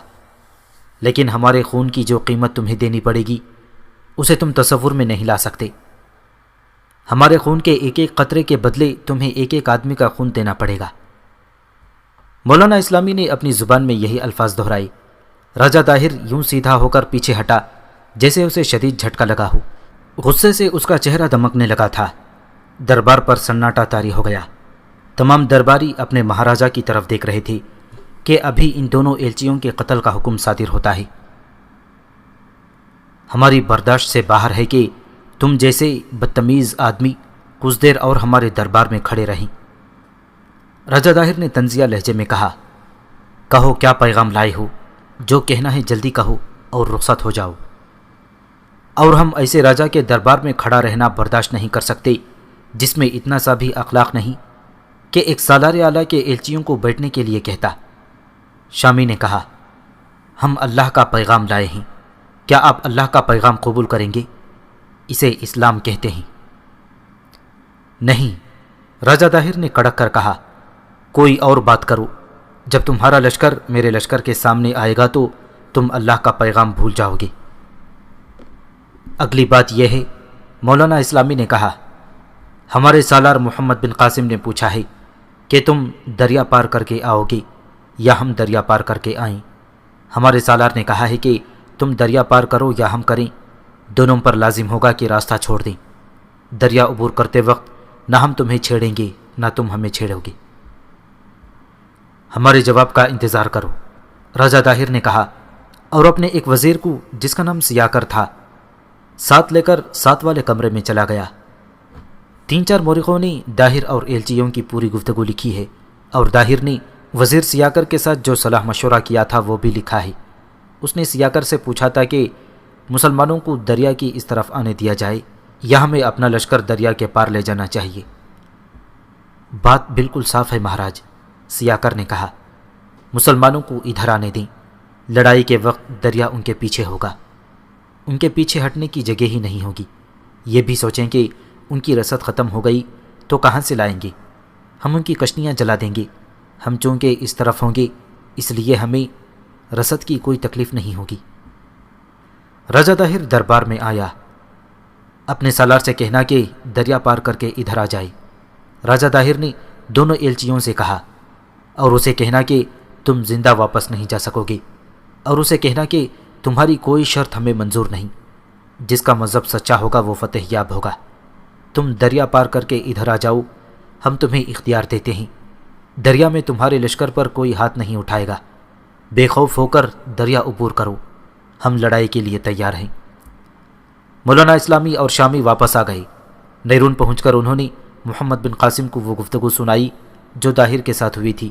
لیکن ہمارے خون کی جو قیمت تمہیں دینی پڑے گی اسے تم تصور میں نہیں لا سکتے۔ ہمارے خون کے ایک ایک قطرے کے بدلے تمہیں ایک ایک آدمی کا خون دینا پڑے گا۔ مولانا اسلامی نے اپنی زبان میں یہی الفاظ دہرائے۔ راجہ طاہر یوں سیدھا ہو کر پیچھے ہٹا جیسے اسے شدید جھٹکا لگا ہو۔ غصے سے اس کا چہرہ دمکنے لگا تھا۔ دربار پر سناٹا طاری ہو گیا۔ تمام درباری اپنے مہاراجہ کی طرف دیکھ رہے تھے کہ ابھی ان دونوں ایلچیوں کے قتل کا حکم صادر ہوتا ہے۔ ہماری برداشت سے باہر ہے کہ تم جیسے بدتمیز آدمی کچھ دیر اور ہمارے دربار میں کھڑے رہیں۔ راجہ طاہر نے طنزیہ لہجے میں کہا، کہو کیا پیغام لائے ہو، جو کہنا ہے جلدی کہو اور رخصت ہو جاؤ۔ اور ہم ایسے راجہ کے دربار میں کھڑا رہنا برداشت نہیں کر سکتے جس میں اتنا سا بھی اخلاق نہیں۔ کہ ایک سالار اعلیٰ کے ایلچیوں کو بیٹھنے کے لیے کہتا۔ شامی نے کہا، ہم اللہ کا پیغام لائے ہیں، کیا آپ اللہ کا پیغام قبول کریں گے؟ اسے اسلام کہتے ہیں۔ نہیں، راجہ طاہر نے کڑک کر کہا، کوئی اور بات کرو، جب تمہارا لشکر میرے لشکر کے سامنے آئے گا تو تم اللہ کا پیغام بھول جاؤ گے۔ اگلی بات یہ ہے، مولانا اسلامی نے کہا، ہمارے سالار محمد بن قاسم نے پوچھا ہے کہ تم دریا پار کر کے آؤ گے یا ہم دریا پار کر کے آئیں؟ ہمارے سالار نے کہا ہے کہ تم دریا پار کرو یا ہم کریں، دونوں پر لازم ہوگا کہ راستہ چھوڑ دیں۔ دریا عبور کرتے وقت نہ ہم تمہیں چھیڑیں گے نہ تم ہمیں چھیڑو گے۔ ہمارے جواب کا انتظار کرو، راجہ طاہر نے کہا، اور اپنے ایک وزیر کو جس کا نام سیاکر تھا ساتھ لے کر ساتھ والے کمرے میں چلا گیا۔ 3-4 مورخوں نے داہر اور ایلچیوں کی پوری گفتگو لکھی ہے، اور داہر نے وزیر سیاکر کے ساتھ جو صلاح مشورہ کیا تھا وہ بھی لکھا ہے۔ اس نے سیاکر سے پوچھا تھا کہ مسلمانوں کو دریا کی اس طرف آنے دیا جائے یا ہمیں اپنا لشکر دریا کے پار لے جانا چاہیے۔ بات بالکل صاف ہے مہاراج، سیاکر نے کہا، مسلمانوں کو ادھر آنے دیں، لڑائی کے وقت دریا ان کے پیچھے ہوگا، ان کے پیچھے ہٹنے کی جگہ ہی نہیں ہوگی۔ یہ بھی سوچیں کہ ان کی رسد ختم ہو گئی تو کہاں سے لائیں گے؟ ہم ان کی کشتیاں جلا دیں گے، ہم چونکہ اس طرف ہوں گے اس لیے ہمیں رسد کی کوئی تکلیف نہیں ہوگی۔ راجہ طاہر دربار میں آیا۔ اپنے سالار سے کہنا کہ دریا پار کر کے ادھر آ جائے۔ راجہ طاہر نے دونوں ایلچیوں سے کہا، اور اسے کہنا کہ تم زندہ واپس نہیں جا سکو گے، اور اسے کہنا کہ تمہاری کوئی شرط ہمیں منظور نہیں، جس کا مذہب سچا ہوگا وہ فتح یاب ہوگا۔ تم دریا پار کر کے ادھر آ جاؤ، ہم تمہیں اختیار دیتے ہیں، دریا میں تمہارے لشکر پر کوئی ہاتھ نہیں اٹھائے گا، بے خوف ہو کر دریا عبور کرو، ہم لڑائی کے لیے تیار ہیں۔ مولانا اسلامی اور شامی واپس آ گئے۔ نیرون پہنچ کر انہوں نے محمد بن قاسم کو وہ گفتگو سنائی جو طاہر کے ساتھ ہوئی تھی،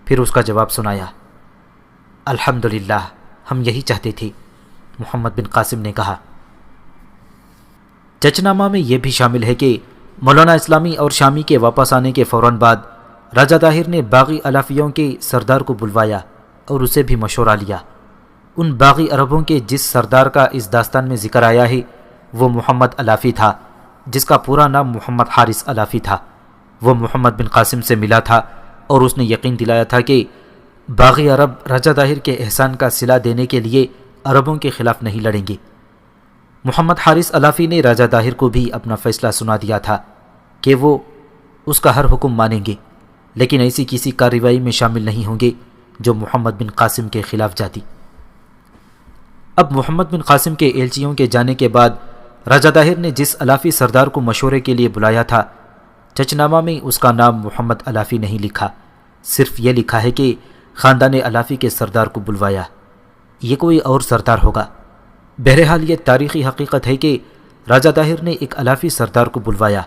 پھر اس کا جواب سنایا۔ الحمدللہ، ہم یہی چاہتے تھے، محمد بن قاسم نے کہا۔ چچنامہ میں یہ بھی شامل ہے کہ مولانا اسلامی اور شامی کے واپس آنے کے فوراً بعد راجہ طاہر نے باغی علافیوں کے سردار کو بلوایا اور اسے بھی مشورہ لیا۔ ان باغی عربوں کے جس سردار کا اس داستان میں ذکر آیا ہے وہ محمد علافی تھا، جس کا پورا نام محمد حارث علافی تھا۔ وہ محمد بن قاسم سے ملا تھا اور اس نے یقین دلایا تھا کہ باغی عرب راجہ طاہر کے احسان کا صلہ دینے کے لیے عربوں کے خلاف نہیں لڑیں گے۔ محمد حارث علافی نے راجہ طاہر کو بھی اپنا فیصلہ سنا دیا تھا کہ وہ اس کا ہر حکم مانیں گے، لیکن ایسی کسی کارروائی میں شامل نہیں ہوں گے جو محمد بن قاسم کے خلاف جاتی۔ اب محمد بن قاسم کے ایلچیوں کے جانے کے بعد راجہ طاہر نے جس علافی سردار کو مشورے کے لیے بلایا تھا، چچنامہ میں اس کا نام محمد علافی نہیں لکھا، صرف یہ لکھا ہے کہ خاندان علافی کے سردار کو بلوایا۔ یہ کوئی اور سردار ہوگا۔ بہرحال یہ تاریخی حقیقت ہے کہ راجہ طاہر نے ایک علافی سردار کو بلوایا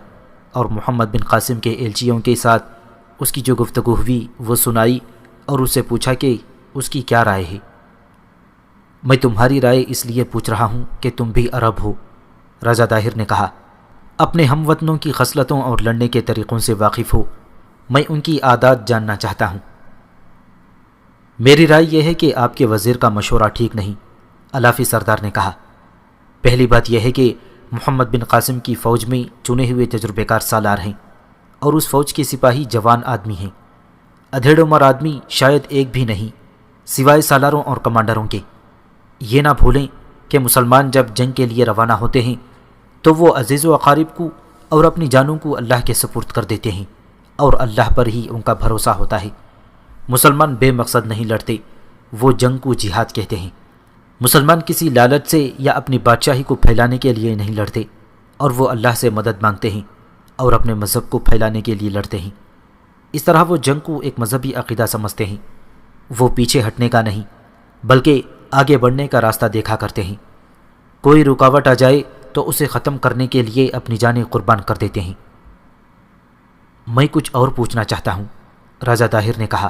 اور محمد بن قاسم کے ایلچیوں کے ساتھ اس کی جو گفتگو ہوئی وہ سنائی اور اس سے پوچھا کہ اس کی کیا رائے ہے۔ میں تمہاری رائے اس لیے پوچھ رہا ہوں کہ تم بھی عرب ہو، راجہ طاہر نے کہا، اپنے ہم وطنوں کی خصلتوں اور لڑنے کے طریقوں سے واقف ہو، میں ان کی عادات جاننا چاہتا ہوں۔ میری رائے یہ ہے کہ آپ کے وزیر کا مشورہ ٹھیک نہیں، علافی سردار نے کہا۔ پہلی بات یہ ہے کہ محمد بن قاسم کی فوج میں چنے ہوئے تجربے کار سالار ہیں اور اس فوج کے سپاہی جوان آدمی ہیں، ادھیڑ عمر آدمی شاید ایک بھی نہیں سوائے سالاروں اور کمانڈروں کے۔ یہ نہ بھولیں کہ مسلمان جب جنگ کے لیے روانہ ہوتے ہیں تو وہ عزیز و اقارب کو اور اپنی جانوں کو اللہ کے سپرد کر دیتے ہیں اور اللہ پر ہی ان کا بھروسہ ہوتا ہے۔ مسلمان بے مقصد نہیں لڑتے، وہ جنگ کو جہاد کہتے ہیں۔ مسلمان کسی لالچ سے یا اپنی بادشاہی کو پھیلانے کے لیے نہیں لڑتے، اور وہ اللہ سے مدد مانگتے ہیں اور اپنے مذہب کو پھیلانے کے لیے لڑتے ہیں۔ اس طرح وہ جنگ کو ایک مذہبی عقیدہ سمجھتے ہیں، وہ پیچھے ہٹنے کا نہیں بلکہ آگے بڑھنے کا راستہ دیکھا کرتے ہیں۔ کوئی رکاوٹ آ جائے تو اسے ختم کرنے کے لیے اپنی جانیں قربان کر دیتے ہیں۔ میں کچھ اور پوچھنا چاہتا ہوں، راجہ طاہر نے کہا،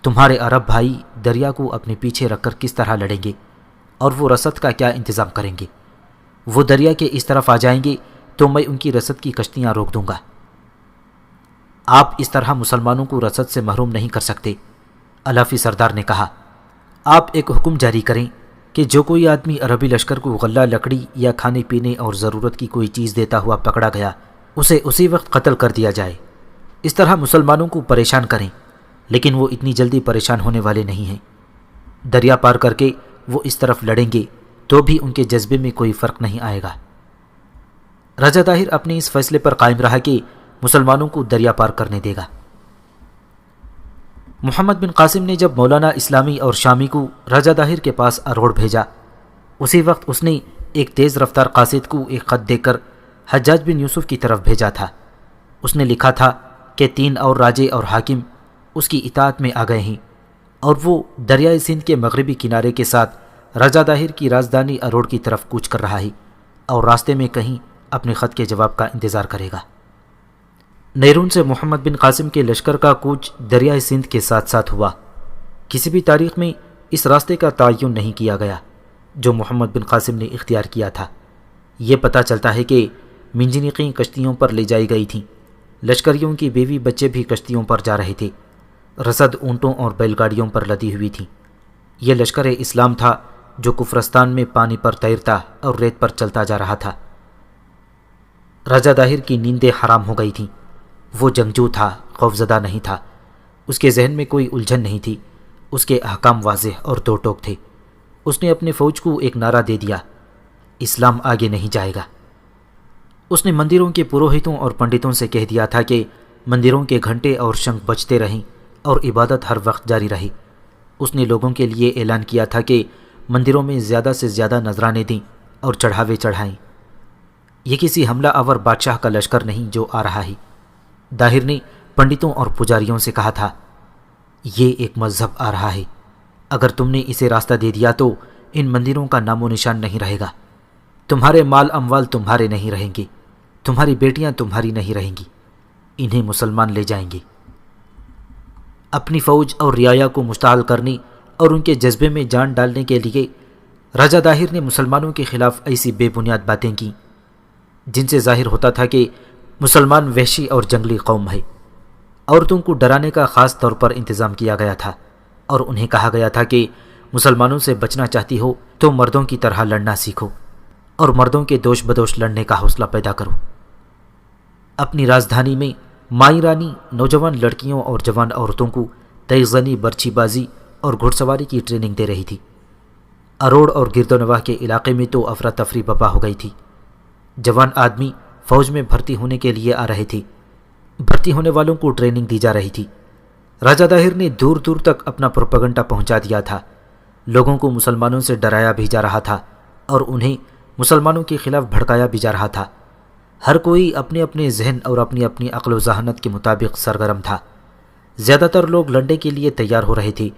تمہارے عرب بھائی دریا کو اپنے پیچھے رکھ کر کس طرح لڑیں گے اور وہ رسد کا کیا انتظام کریں گے؟ وہ دریا کے اس طرف آ جائیں گے تو میں ان کی رسد کی کشتیاں روک دوں گا۔ آپ اس طرح مسلمانوں کو رسد سے محروم نہیں کر سکتے۔ الافی سردار نے کہا، آپ ایک حکم جاری کریں کہ جو کوئی آدمی عربی لشکر کو غلہ لکڑی یا کھانے پینے اور ضرورت کی کوئی چیز دیتا ہوا پکڑا گیا اسے اسی وقت قتل کر دیا جائے۔ اس طرح مسلمانوں کو پریشان کریں، لیکن وہ اتنی جلدی پریشان ہونے والے نہیں ہیں۔ دریا پار کر کے وہ اس طرف لڑیں گے تو بھی ان کے جذبے میں کوئی فرق نہیں آئے گا۔ راجہ طاہر اپنے اس فیصلے پر قائم رہا کہ مسلمانوں کو دریا پار کرنے دے گا۔ محمد بن قاسم نے جب مولانا اسلامی اور شامی کو راجہ طاہر کے پاس اروڑ بھیجا، اسی وقت اس نے ایک تیز رفتار قاصد کو ایک خط دے کر حجاج بن یوسف کی طرف بھیجا تھا۔ اس نے لکھا تھا کہ 3 اور راجے اور حاکم اس کی اطاعت میں آ گئے ہیں اور وہ دریائے سندھ کے مغربی کنارے کے ساتھ راجہ طاہر کی راجدھانی اروڑ کی طرف کوچ کر رہا ہے اور راستے میں کہیں اپنے خط کے جواب کا انتظار کرے گا۔ نیرون سے محمد بن قاسم کے لشکر کا کوچ دریائے سندھ کے ساتھ ساتھ ہوا۔ کسی بھی تاریخ میں اس راستے کا تعین نہیں کیا گیا جو محمد بن قاسم نے اختیار کیا تھا۔ یہ پتہ چلتا ہے کہ منجنیقیں کشتیوں پر لے جائی گئی تھیں، لشکریوں کی بیوی بچے بھی کشتیوں پر جا رہے تھے، رسد اونٹوں اور بیل گاڑیوں پر لدی ہوئی تھی۔ یہ لشکر اسلام تھا جو کفرستان میں پانی پر تیرتا اور ریت پر چلتا جا رہا تھا۔ راجہ طاہر کی نیندیں حرام ہو گئی تھیں۔ وہ جنگجو تھا، خوفزدہ نہیں تھا، اس کے ذہن میں کوئی الجھن نہیں تھی، اس کے احکام واضح اور دو ٹوک تھے۔ اس نے اپنے فوج کو ایک نعرہ دے دیا، اسلام آگے نہیں جائے گا۔ اس نے مندروں کے پروہتوں اور پنڈتوں سے کہہ دیا تھا کہ مندروں کے گھنٹے اور شنکھ بجتے رہیں اور عبادت ہر وقت جاری رہے۔ اس نے لوگوں کے لیے اعلان کیا تھا کہ مندروں میں زیادہ سے زیادہ نذرانے دیں اور چڑھاوے چڑھائیں۔ یہ کسی حملہ آور بادشاہ کا لشکر نہیں جو آ رہا ہے۔ طاہر نے پنڈتوں اور پجاریوں سے کہا تھا، یہ ایک مذہب آ رہا ہے، اگر تم نے اسے راستہ دے دیا تو ان مندروں کا نام و نشان نہیں رہے گا، تمہارے مال اموال تمہارے نہیں رہیں گے، تمہاری بیٹیاں تمہاری نہیں رہیں گی، انہیں مسلمان لے جائیں گے۔ اپنی فوج اور رعایا کو مشتعل کرنے اور ان کے جذبے میں جان ڈالنے کے لیے راجہ طاہر نے مسلمانوں کے خلاف ایسی بے بنیاد باتیں کیں جن سے ظاہر ہوتا تھا کہ مسلمان وحشی اور جنگلی قوم ہے۔ عورتوں کو ڈرانے کا خاص طور پر انتظام کیا گیا تھا اور انہیں کہا گیا تھا کہ مسلمانوں سے بچنا چاہتی ہو تو مردوں کی طرح لڑنا سیکھو اور مردوں کے دوش بدوش لڑنے کا حوصلہ پیدا کرو۔ اپنی راجدھانی میں مائی رانی نوجوان لڑکیوں اور جوان عورتوں کو تیز زنی، برچھی بازی اور گھڑ سواری کی ٹریننگ دے رہی تھی۔ اروڑ اور گرد و نواح کے علاقے میں تو افراتفری برپا ہو گئی تھی۔ جوان آدمی فوج میں بھرتی ہونے کے لیے آ رہے تھے، بھرتی ہونے والوں کو ٹریننگ دی جا رہی تھی۔ راجہ طاہر نے دور دور تک اپنا پروپیگنڈا پہنچا دیا تھا، لوگوں کو مسلمانوں سے ڈرایا بھی جا رہا تھا اور انہیں مسلمانوں کے خلاف بھڑکایا بھی جا رہا تھا۔ ہر کوئی اپنے اپنے ذہن اور اپنی اپنی عقل و ذہانت کے مطابق سرگرم تھا۔ زیادہ تر لوگ لڑنے کے لیے تیار ہو رہے تھے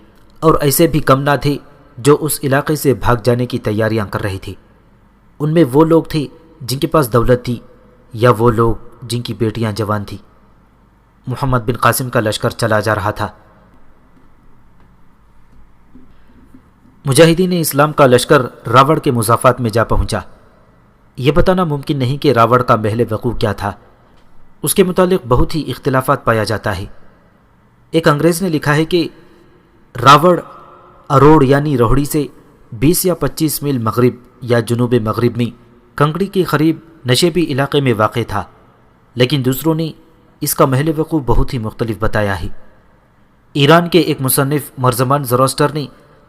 اور ایسے بھی کم نہ تھے جو اس علاقے سے بھاگ جانے کی تیاریاں کر رہے تھے۔ ان میں وہ لوگ تھے جن کے پاس دولت تھی یا وہ لوگ جن کی بیٹیاں جوان تھیں۔ محمد بن قاسم کا لشکر چلا جا رہا تھا۔ مجاہدین اسلام کا لشکر راوڑ کے مضافات میں جا پہنچا۔ یہ بتانا ممکن نہیں کہ راوڑ کا محل وقوع کیا تھا، اس کے متعلق بہت ہی اختلافات پایا جاتا ہے۔ ایک انگریز نے لکھا ہے کہ راوڑ اروڑ یعنی روہڑی سے 20 یا 25 میل مغرب یا جنوب مغرب میں کنکڑی کے قریب نشیبی علاقے میں واقع تھا، لیکن دوسروں نے اس کا محل وقوع بہت ہی مختلف بتایا ہے۔ ایران کے ایک مصنف مرزمان زروسٹر نے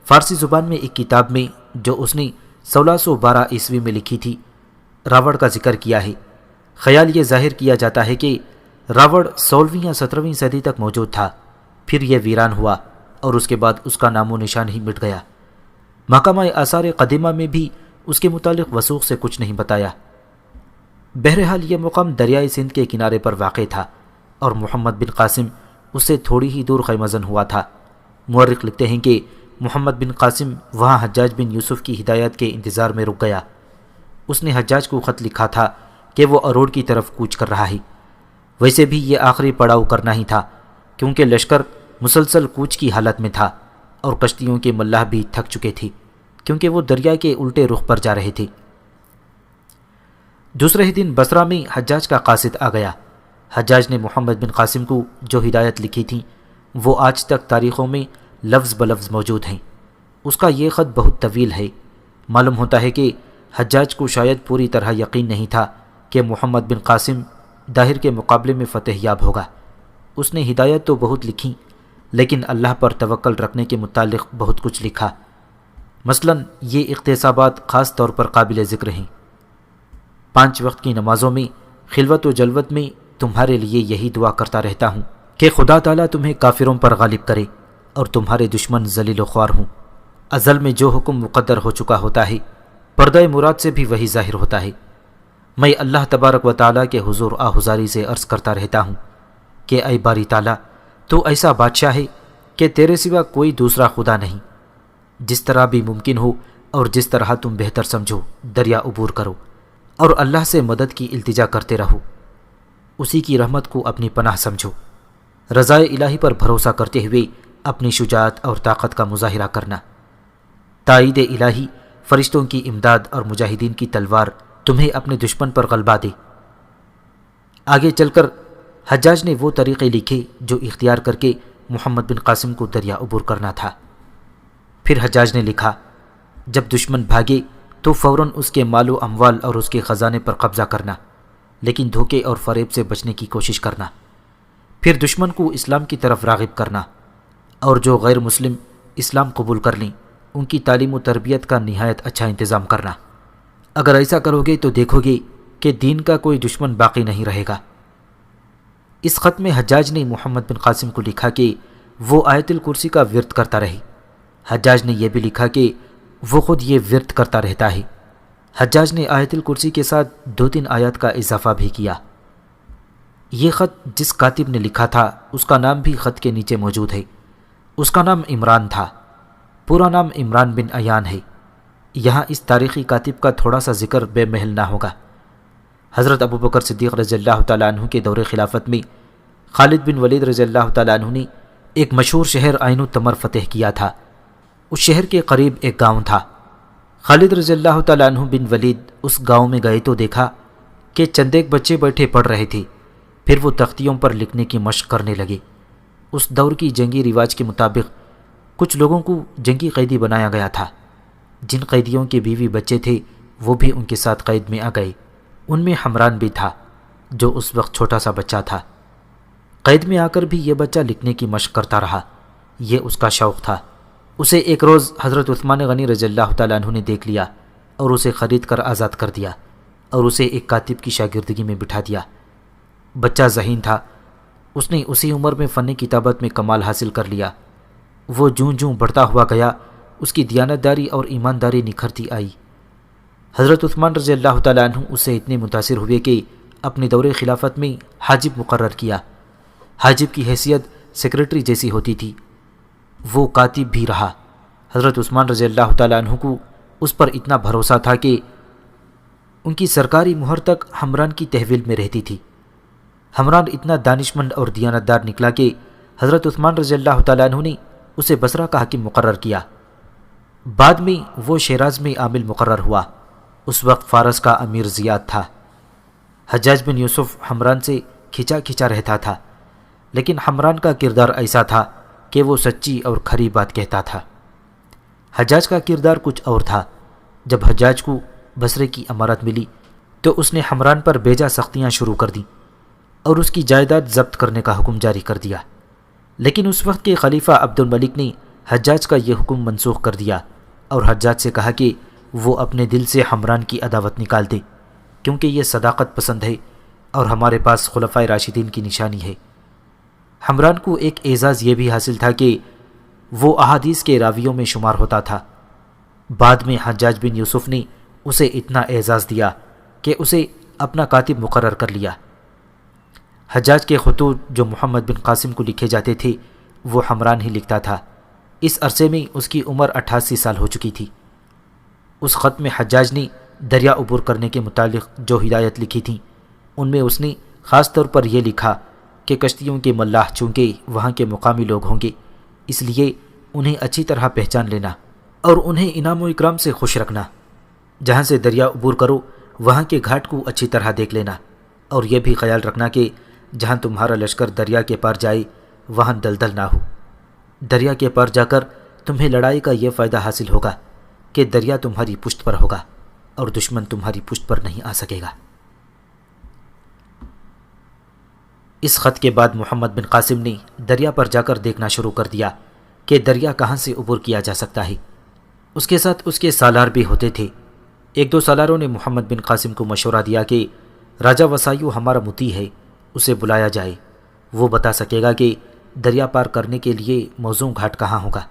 فارسی زبان میں ایک کتاب میں جو اس نے 1612 عیسوی میں لکھی تھی راوڑ کا ذکر کیا ہے۔ خیال یہ ظاہر کیا جاتا ہے کہ راوڑ 16ویں یا 17ویں صدی تک موجود تھا، پھر یہ ویران ہوا اور اس کے بعد اس کا نام و نشان ہی مٹ گیا۔ محکمہ آثار قدیمہ میں بھی اس کے متعلق وثوق سے کچھ نہیں بتایا۔ بہرحال یہ مقام دریائے سندھ کے کنارے پر واقع تھا اور محمد بن قاسم اس سے تھوڑی ہی دور خیمہ زن ہوا تھا۔ مورخ لکھتے ہیں کہ محمد بن قاسم وہاں حجاج بن یوسف کی ہدایت کے انتظار میں رک گیا۔ اس نے حجاج کو خط لکھا تھا کہ وہ اروڑ کی طرف کوچ کر رہا ہے۔ ویسے بھی یہ آخری پڑاؤ کرنا ہی تھا کیونکہ لشکر مسلسل کوچ کی حالت میں تھا اور کشتیوں کے ملاح بھی تھک چکے تھے کیونکہ وہ دریا کے الٹے رخ پر جا رہے تھے۔ دوسرے ہی دن بصرہ میں حجاج کا قاصد آ گیا۔ حجاج نے محمد بن قاسم کو جو ہدایت لکھی تھی وہ آج تک تاریخوں میں لفظ بلفظ موجود ہیں۔ اس کا یہ خط بہت طویل ہے۔ معلوم ہوتا ہے کہ حجاج کو شاید پوری طرح یقین نہیں تھا کہ محمد بن قاسم داہر کے مقابلے میں فتح یاب ہوگا۔ اس نے ہدایت تو بہت لکھی لیکن اللہ پر توکل رکھنے کے متعلق بہت کچھ لکھا۔ مثلا یہ اقتصابات خاص طور پر قابل ذکر ہیں: 5 وقت کی نمازوں میں خلوت و جلوت میں تمہارے لیے یہی دعا کرتا رہتا ہوں کہ خدا تعالیٰ تمہیں کافروں پر غالب کرے اور تمہارے دشمن ذلیل و خوار ہوں۔ ازل میں جو حکم مقدر ہو چکا ہوتا ہے پردہ مراد سے بھی وہی ظاہر ہوتا ہے۔ میں اللہ تبارک و تعالیٰ کے حضور آہذاری سے عرض کرتا رہتا ہوں کہ اے باری تعالیٰ تو ایسا بادشاہ ہے کہ تیرے سوا کوئی دوسرا خدا نہیں۔ جس طرح بھی ممکن ہو اور جس طرح تم بہتر سمجھو دریا عبور کرو اور اللہ سے مدد کی التجا کرتے رہو۔ اسی کی رحمت کو اپنی پناہ سمجھو۔ رضائے الہی پر بھروسہ کرتے ہوئے اپنی شجاعت اور طاقت کا مظاہرہ کرنا۔ تائید الہی، فرشتوں کی امداد اور مجاہدین کی تلوار تمہیں اپنے دشمن پر غلبہ دے۔ آگے چل کر حجاج نے وہ طریقے لکھے جو اختیار کر کے محمد بن قاسم کو دریا عبور کرنا تھا۔ پھر حجاج نے لکھا، جب دشمن بھاگے تو فوراً اس کے مال و اموال اور اس کے خزانے پر قبضہ کرنا، لیکن دھوکے اور فریب سے بچنے کی کوشش کرنا۔ پھر دشمن کو اسلام کی طرف راغب کرنا، اور جو غیر مسلم اسلام قبول کر لیں ان کی تعلیم و تربیت کا نہایت اچھا انتظام کرنا۔ اگر ایسا کرو گے تو دیکھو گے کہ دین کا کوئی دشمن باقی نہیں رہے گا۔ اس خط میں حجاج نے محمد بن قاسم کو لکھا کہ وہ آیت الکرسی کا ورد کرتا رہے۔ حجاج نے یہ بھی لکھا کہ وہ خود یہ ورد کرتا رہتا ہے۔ حجاج نے آیت الکرسی کے ساتھ 2-3 آیات کا اضافہ بھی کیا۔ یہ خط جس کاتب نے لکھا تھا اس کا نام بھی خط کے نیچے موجود ہے۔ اس کا نام عمران تھا۔ پورا نام عمران بن عیان ہے۔ یہاں اس تاریخی کاتب کا تھوڑا سا ذکر بے محل نہ ہوگا۔ حضرت ابوبکر صدیق رضی اللہ تعالیٰ عنہ کے دور خلافت میں خالد بن ولید رضی اللہ تعالیٰ عنہ نے ایک مشہور شہر عین التمر فتح کیا تھا۔ اس شہر کے قریب ایک گاؤں تھا۔ خالد رضی اللہ تعالیٰ عنہ بن ولید اس گاؤں میں گئے تو دیکھا کہ چند ایک بچے بیٹھے پڑھ رہے تھے۔ پھر وہ تختیوں پر لکھنے کی مشق کرنے لگے۔ اس دور کی جنگی رواج کے مطابق کچھ لوگوں کو جنگی قیدی بنایا گیا تھا۔ جن قیدیوں کے بیوی بچے تھے وہ بھی ان کے ساتھ قید میں آ گئے۔ ان میں حمران بھی تھا جو اس وقت چھوٹا سا بچہ تھا۔ قید میں آ کر بھی یہ بچہ لکھنے کی مشق کرتا رہا۔ یہ اس کا شوق تھا۔ اسے ایک روز حضرت عثمان غنی رضی اللہ تعالیٰ عنہ نے دیکھ لیا اور اسے خرید کر آزاد کر دیا اور اسے ایک کاتب کی شاگردگی میں بٹھا دیا۔ بچہ ذہین تھا۔ اس نے اسی عمر میں فن کتابت میں کمال حاصل کر لیا۔ وہ جوں جوں بڑھتا ہوا گیا اس کی دیانتداری اور ایمانداری نکھرتی آئی۔ حضرت عثمان رضی اللہ تعالیٰ عنہ اس سے اتنے متاثر ہوئے کہ اپنے دور خلافت میں حاجب مقرر کیا۔ حاجب کی حیثیت سیکریٹری جیسی ہوتی تھی۔ وہ کاتب بھی رہا۔ حضرت عثمان رضی اللہ تعالیٰ عنہ کو اس پر اتنا بھروسہ تھا کہ ان کی سرکاری مہر تک حمران کی تحویل میں رہتی تھی۔ حمران اتنا دانشمند اور دیانتدار نکلا کہ حضرت عثمان رضی اللہ تعالیٰ عنہ نے اسے بصرہ کا حاکم مقرر کیا۔ بعد میں وہ شیراز میں عامل مقرر ہوا۔ اس وقت فارس کا امیر زیاد تھا۔ حجاج بن یوسف حمران سے کھچا کھچا رہتا تھا، لیکن حمران کا کردار ایسا تھا کہ وہ سچی اور کھری بات کہتا تھا۔ حجاج کا کردار کچھ اور تھا۔ جب حجاج کو بصرے کی امارت ملی تو اس نے حمران پر بیجا سختیاں شروع کر دیں اور اس کی جائیداد ضبط کرنے کا حکم جاری کر دیا۔ لیکن اس وقت کے خلیفہ عبد الملک نے حجاج کا یہ حکم منسوخ کر دیا اور حجاج سے کہا کہ وہ اپنے دل سے حمران کی عداوت نکال دے، کیونکہ یہ صداقت پسند ہے اور ہمارے پاس خلفائے راشدین کی نشانی ہے۔ حمران کو ایک اعزاز یہ بھی حاصل تھا کہ وہ احادیث کے راویوں میں شمار ہوتا تھا۔ بعد میں حجاج بن یوسف نے اسے اتنا اعزاز دیا کہ اسے اپنا کاتب مقرر کر لیا۔ حجاج کے خطوط جو محمد بن قاسم کو لکھے جاتے تھے وہ حمران ہی لکھتا تھا۔ اس عرصے میں اس کی عمر 88 سال ہو چکی تھی۔ اس خط میں حجاج نے دریا عبور کرنے کے متعلق جو ہدایت لکھی تھیں ان میں اس نے خاص طور پر یہ لکھا کہ کشتیوں کے ملاح چونکہ وہاں کے مقامی لوگ ہوں گے، اس لیے انہیں اچھی طرح پہچان لینا اور انہیں انعام و اکرام سے خوش رکھنا۔ جہاں سے دریا عبور کرو وہاں کے گھاٹ کو اچھی طرح دیکھ لینا، اور یہ بھی خیال رکھنا کہ جہاں تمہارا لشکر دریا کے پار جائے وہاں دلدل نہ ہو۔ دریا کے پار جا کر تمہیں لڑائی کا یہ فائدہ حاصل ہوگا کہ دریا تمہاری پشت پر ہوگا اور دشمن تمہاری پشت پر نہیں آ سکے گا۔ اس خط کے بعد محمد بن قاسم نے دریا پر جا کر دیکھنا شروع کر دیا کہ دریا کہاں سے عبور کیا جا سکتا ہے۔ اس کے ساتھ اس کے سالار بھی ہوتے تھے۔ ایک دو سالاروں نے محمد بن قاسم کو مشورہ دیا کہ راجہ وسایو ہمارا مطیع ہے، اسے بلایا جائے، وہ بتا سکے گا کہ دریا پار کرنے کے لیے موزوں گھاٹ کہاں ہوگا۔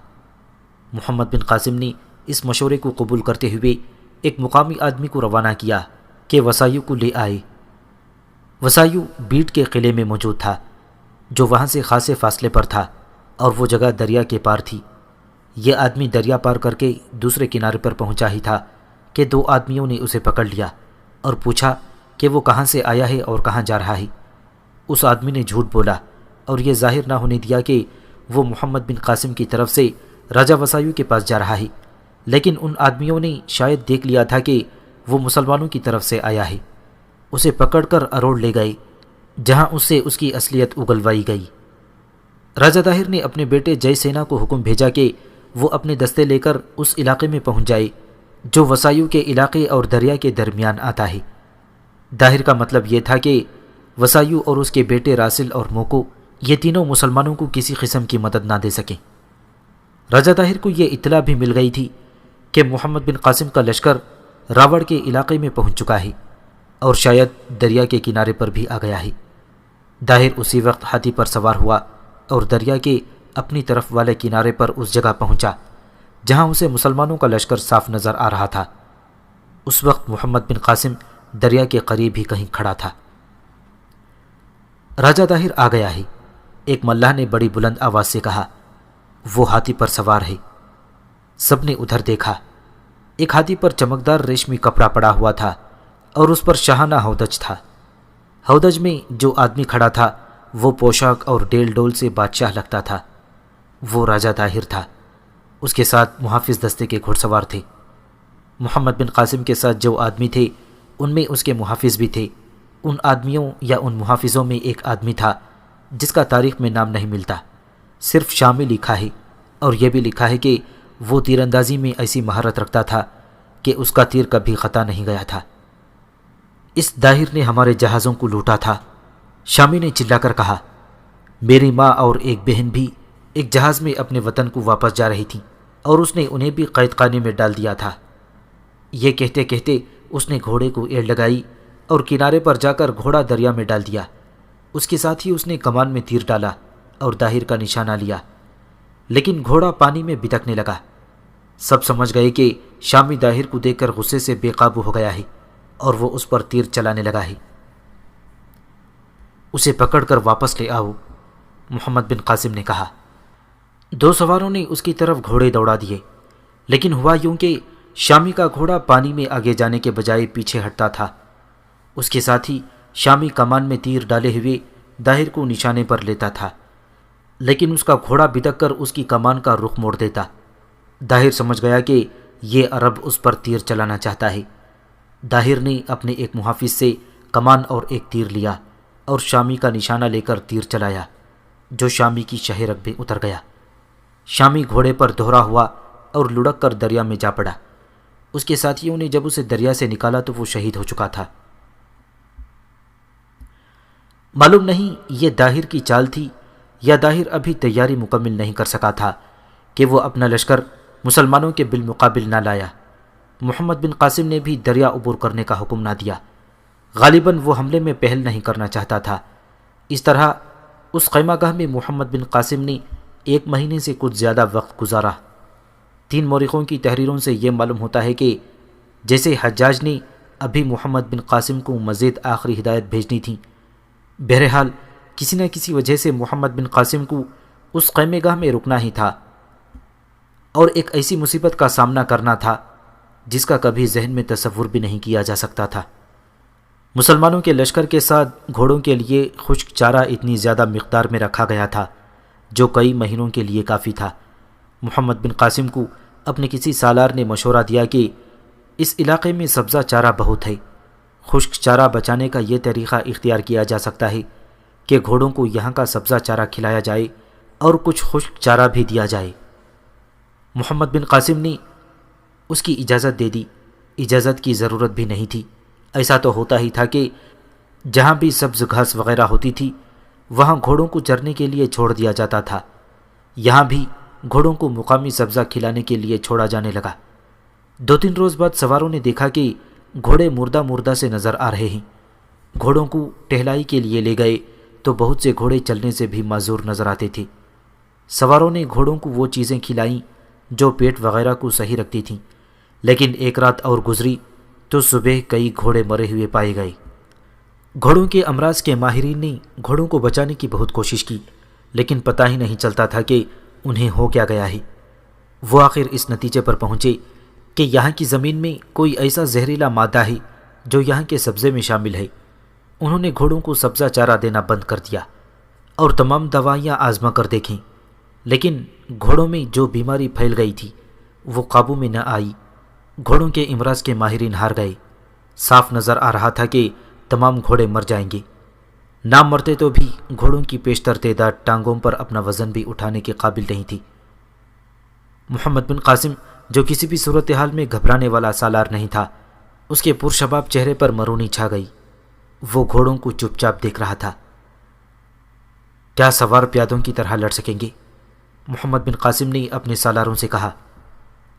محمد بن قاسم نے اس مشورے کو قبول کرتے ہوئے ایک مقامی آدمی کو روانہ کیا کہ وسایو کو لے آئے۔ وسایو بیٹ کے قلعے میں موجود تھا، جو وہاں سے خاصے فاصلے پر تھا، اور وہ جگہ دریا کے پار تھی۔ یہ آدمی دریا پار کر کے دوسرے کنارے پر پہنچا ہی تھا کہ دو آدمیوں نے اسے پکڑ لیا اور پوچھا کہ وہ کہاں سے آیا ہے اور کہاں جا رہا ہے۔ اس آدمی نے جھوٹ بولا اور یہ ظاہر نہ ہونے دیا کہ وہ محمد بن قاسم کی طرف سے راجہ وسایو کے پاس جا رہا ہے، لیکن ان آدمیوں نے شاید دیکھ لیا تھا کہ وہ مسلمانوں کی طرف سے آیا ہے۔ اسے پکڑ کر اروڑ لے گئے، جہاں اس سے اس کی اصلیت اگلوائی گئی۔ راجہ طاہر نے اپنے بیٹے جے سینا کو حکم بھیجا کہ وہ اپنے دستے لے کر اس علاقے میں پہنچ جائے جو وسایو کے علاقے اور دریا کے درمیان آتا ہے۔ طاہر کا مطلب یہ تھا کہ وسایو اور اس کے بیٹے راسل اور موکو یہ تینوں مسلمانوں کو کسی قسم کی مدد نہ دے سکیں۔ راجہ طاہر کو یہ اطلاع بھی مل گئی تھی کہ محمد بن قاسم کا لشکر راوڑ کے علاقے میں پہنچ چکا ہے اور شاید دریا کے کنارے پر بھی آ گیا ہے۔ طاہر اسی وقت ہاتھی پر سوار ہوا اور دریا کے اپنی طرف والے کنارے پر اس جگہ پہنچا جہاں اسے مسلمانوں کا لشکر صاف نظر آ رہا تھا۔ اس وقت محمد بن قاسم دریا کے قریب ہی کہیں کھڑا تھا۔ راجہ طاہر آ گیا ہے، ایک ملاح نے بڑی بلند آواز سے کہا۔ وہ ہاتھی پر سوار ہے۔ سب نے ادھر دیکھا۔ ایک ہاتھی پر چمکدار ریشمی کپڑا پڑا ہوا تھا اور اس پر شاہانہ ہودج تھا۔ ہودج میں جو آدمی کھڑا تھا وہ پوشاک اور ڈیل ڈول سے بادشاہ لگتا تھا۔ وہ راجہ طاہر تھا۔ اس کے ساتھ محافظ دستے کے گھڑ سوار تھے۔ محمد بن قاسم کے ساتھ جو آدمی تھے ان میں اس کے محافظ بھی تھے۔ ان آدمیوں یا ان محافظوں میں ایک آدمی تھا جس کا تاریخ میں نام نہیں ملتا، صرف شام میں لکھا ہے، اور یہ بھی لکھا ہے کہ وہ تیر اندازی میں ایسی مہارت رکھتا تھا کہ اس کا تیر کبھی خطا نہیں گیا تھا۔ اس طاہر نے ہمارے جہازوں کو لوٹا تھا، شامی نے چلا کر کہا۔ میری ماں اور ایک بہن بھی ایک جہاز میں اپنے وطن کو واپس جا رہی تھیں اور اس نے انہیں بھی قید خانے میں ڈال دیا تھا۔ یہ کہتے کہتے اس نے گھوڑے کو ایڑ لگائی اور کنارے پر جا کر گھوڑا دریا میں ڈال دیا۔ اس کے ساتھ ہی اس نے کمان میں تیر ڈالا اور طاہر کا نشانہ لیا، لیکن گھوڑا پانی میں بتکنے لگا۔ سب سمجھ گئے کہ شامی طاہر کو دیکھ کر غصے سے بے قابو ہو گیا ہے اور وہ اس پر تیر چلانے لگا ہے۔ اسے پکڑ کر واپس لے آؤ، محمد بن قاسم نے کہا۔ دو سواروں نے اس کی طرف گھوڑے دوڑا دیے، لیکن ہوا یوں کہ شامی کا گھوڑا پانی میں آگے جانے کے بجائے پیچھے ہٹتا تھا۔ اس کے ساتھ ہی شامی کمان میں تیر ڈالے ہوئے طاہر کو نشانے پر لیتا تھا، لیکن اس کا گھوڑا بتک کر اس کی کمان کا رخ موڑ دیتا۔ طاہر سمجھ گیا کہ یہ عرب اس پر تیر چلانا چاہتا ہے۔ طاہر نے اپنے ایک محافظ سے کمان اور ایک تیر لیا اور شامی کا نشانہ لے کر تیر چلایا، جو شامی کی شہ رگ میں اتر گیا۔ شامی گھوڑے پر دوہرا ہوا اور لڑک کر دریا میں جا پڑا۔ اس کے ساتھیوں نے جب اسے دریا سے نکالا تو وہ شہید ہو چکا تھا۔ معلوم نہیں یہ طاہر کی چال تھی یا طاہر ابھی تیاری مکمل نہیں کر سکا تھا کہ وہ اپنا لشکر مسلمانوں کے بالمقابل نہ لایا۔ محمد بن قاسم نے بھی دریا عبور کرنے کا حکم نہ دیا۔ غالباً وہ حملے میں پہل نہیں کرنا چاہتا تھا۔ اس طرح اس خیمہ گاہ میں محمد بن قاسم نے 1 مہینے سے کچھ زیادہ وقت گزارا۔ 3 مورخوں کی تحریروں سے یہ معلوم ہوتا ہے کہ جیسے حجاج نے ابھی محمد بن قاسم کو مزید آخری ہدایت بھیجنی تھی، بہرحال کسی نہ کسی وجہ سے محمد بن قاسم کو اس خیمہ گاہ میں رکنا ہی تھا اور ایک ایسی مصیبت کا سامنا کرنا تھا جس کا کبھی ذہن میں تصور بھی نہیں کیا جا سکتا تھا۔ مسلمانوں کے لشکر کے ساتھ گھوڑوں کے لیے خشک چارہ اتنی زیادہ مقدار میں رکھا گیا تھا جو کئی مہینوں کے لیے کافی تھا۔ محمد بن قاسم کو اپنے کسی سالار نے مشورہ دیا کہ اس علاقے میں سبزہ چارہ بہت ہے، خشک چارہ بچانے کا یہ طریقہ اختیار کیا جا سکتا ہے کہ گھوڑوں کو یہاں کا سبزہ چارہ کھلایا جائے اور کچھ خشک چارہ بھی دیا جائے۔ محمد بن قاسم نے اس کی اجازت دے دی۔ اجازت کی ضرورت بھی نہیں تھی، ایسا تو ہوتا ہی تھا کہ جہاں بھی سبز گھاس وغیرہ ہوتی تھی وہاں گھوڑوں کو چرنے کے لیے چھوڑ دیا جاتا تھا۔ یہاں بھی گھوڑوں کو مقامی سبزہ کھلانے کے لیے چھوڑا جانے لگا۔ 2-3 روز بعد سواروں نے دیکھا کہ گھوڑے مردہ مردہ سے نظر آ رہے ہیں۔ گھوڑوں کو ٹہلائی کے لیے لے گئے تو بہت سے گھوڑے چلنے سے بھی معذور نظر آتے تھے۔ سواروں نے گھوڑوں کو وہ چیزیں کھلائیں جو پیٹ وغیرہ کو صحیح رکھتی تھیں، لیکن ایک رات اور گزری تو صبح کئی گھوڑے مرے ہوئے پائے گئے۔ گھوڑوں کے امراض کے ماہرین نے گھوڑوں کو بچانے کی بہت کوشش کی، لیکن پتہ ہی نہیں چلتا تھا کہ انہیں ہو کیا گیا ہے۔ وہ آخر اس نتیجے پر پہنچے کہ یہاں کی زمین میں کوئی ایسا زہریلا مادہ ہے جو یہاں کے سبزے میں شامل ہے۔ انہوں نے گھوڑوں کو سبزہ چارہ دینا بند کر دیا اور تمام دوائیاں آزما کر دیکھیں، لیکن گھوڑوں میں جو بیماری پھیل گئی تھی وہ قابو میں نہ آئی۔ گھوڑوں کے امراض کے ماہرین ہار گئے۔ صاف نظر آ رہا تھا کہ تمام گھوڑے مر جائیں گے۔ نہ مرتے تو بھی گھوڑوں کی پیشتر تعداد ٹانگوں پر اپنا وزن بھی اٹھانے کے قابل نہیں تھی۔ محمد بن قاسم، جو کسی بھی صورتحال میں گھبرانے والا سالار نہیں تھا، اس کے پرشباب چہرے پر مرونی چھا گئی۔ وہ گھوڑوں کو چپ چاپ دیکھ رہا تھا۔ کیا سوار پیادوں کی طرح لڑ سکیں گے؟ محمد بن قاسم نے اپنے سالاروں سے کہا،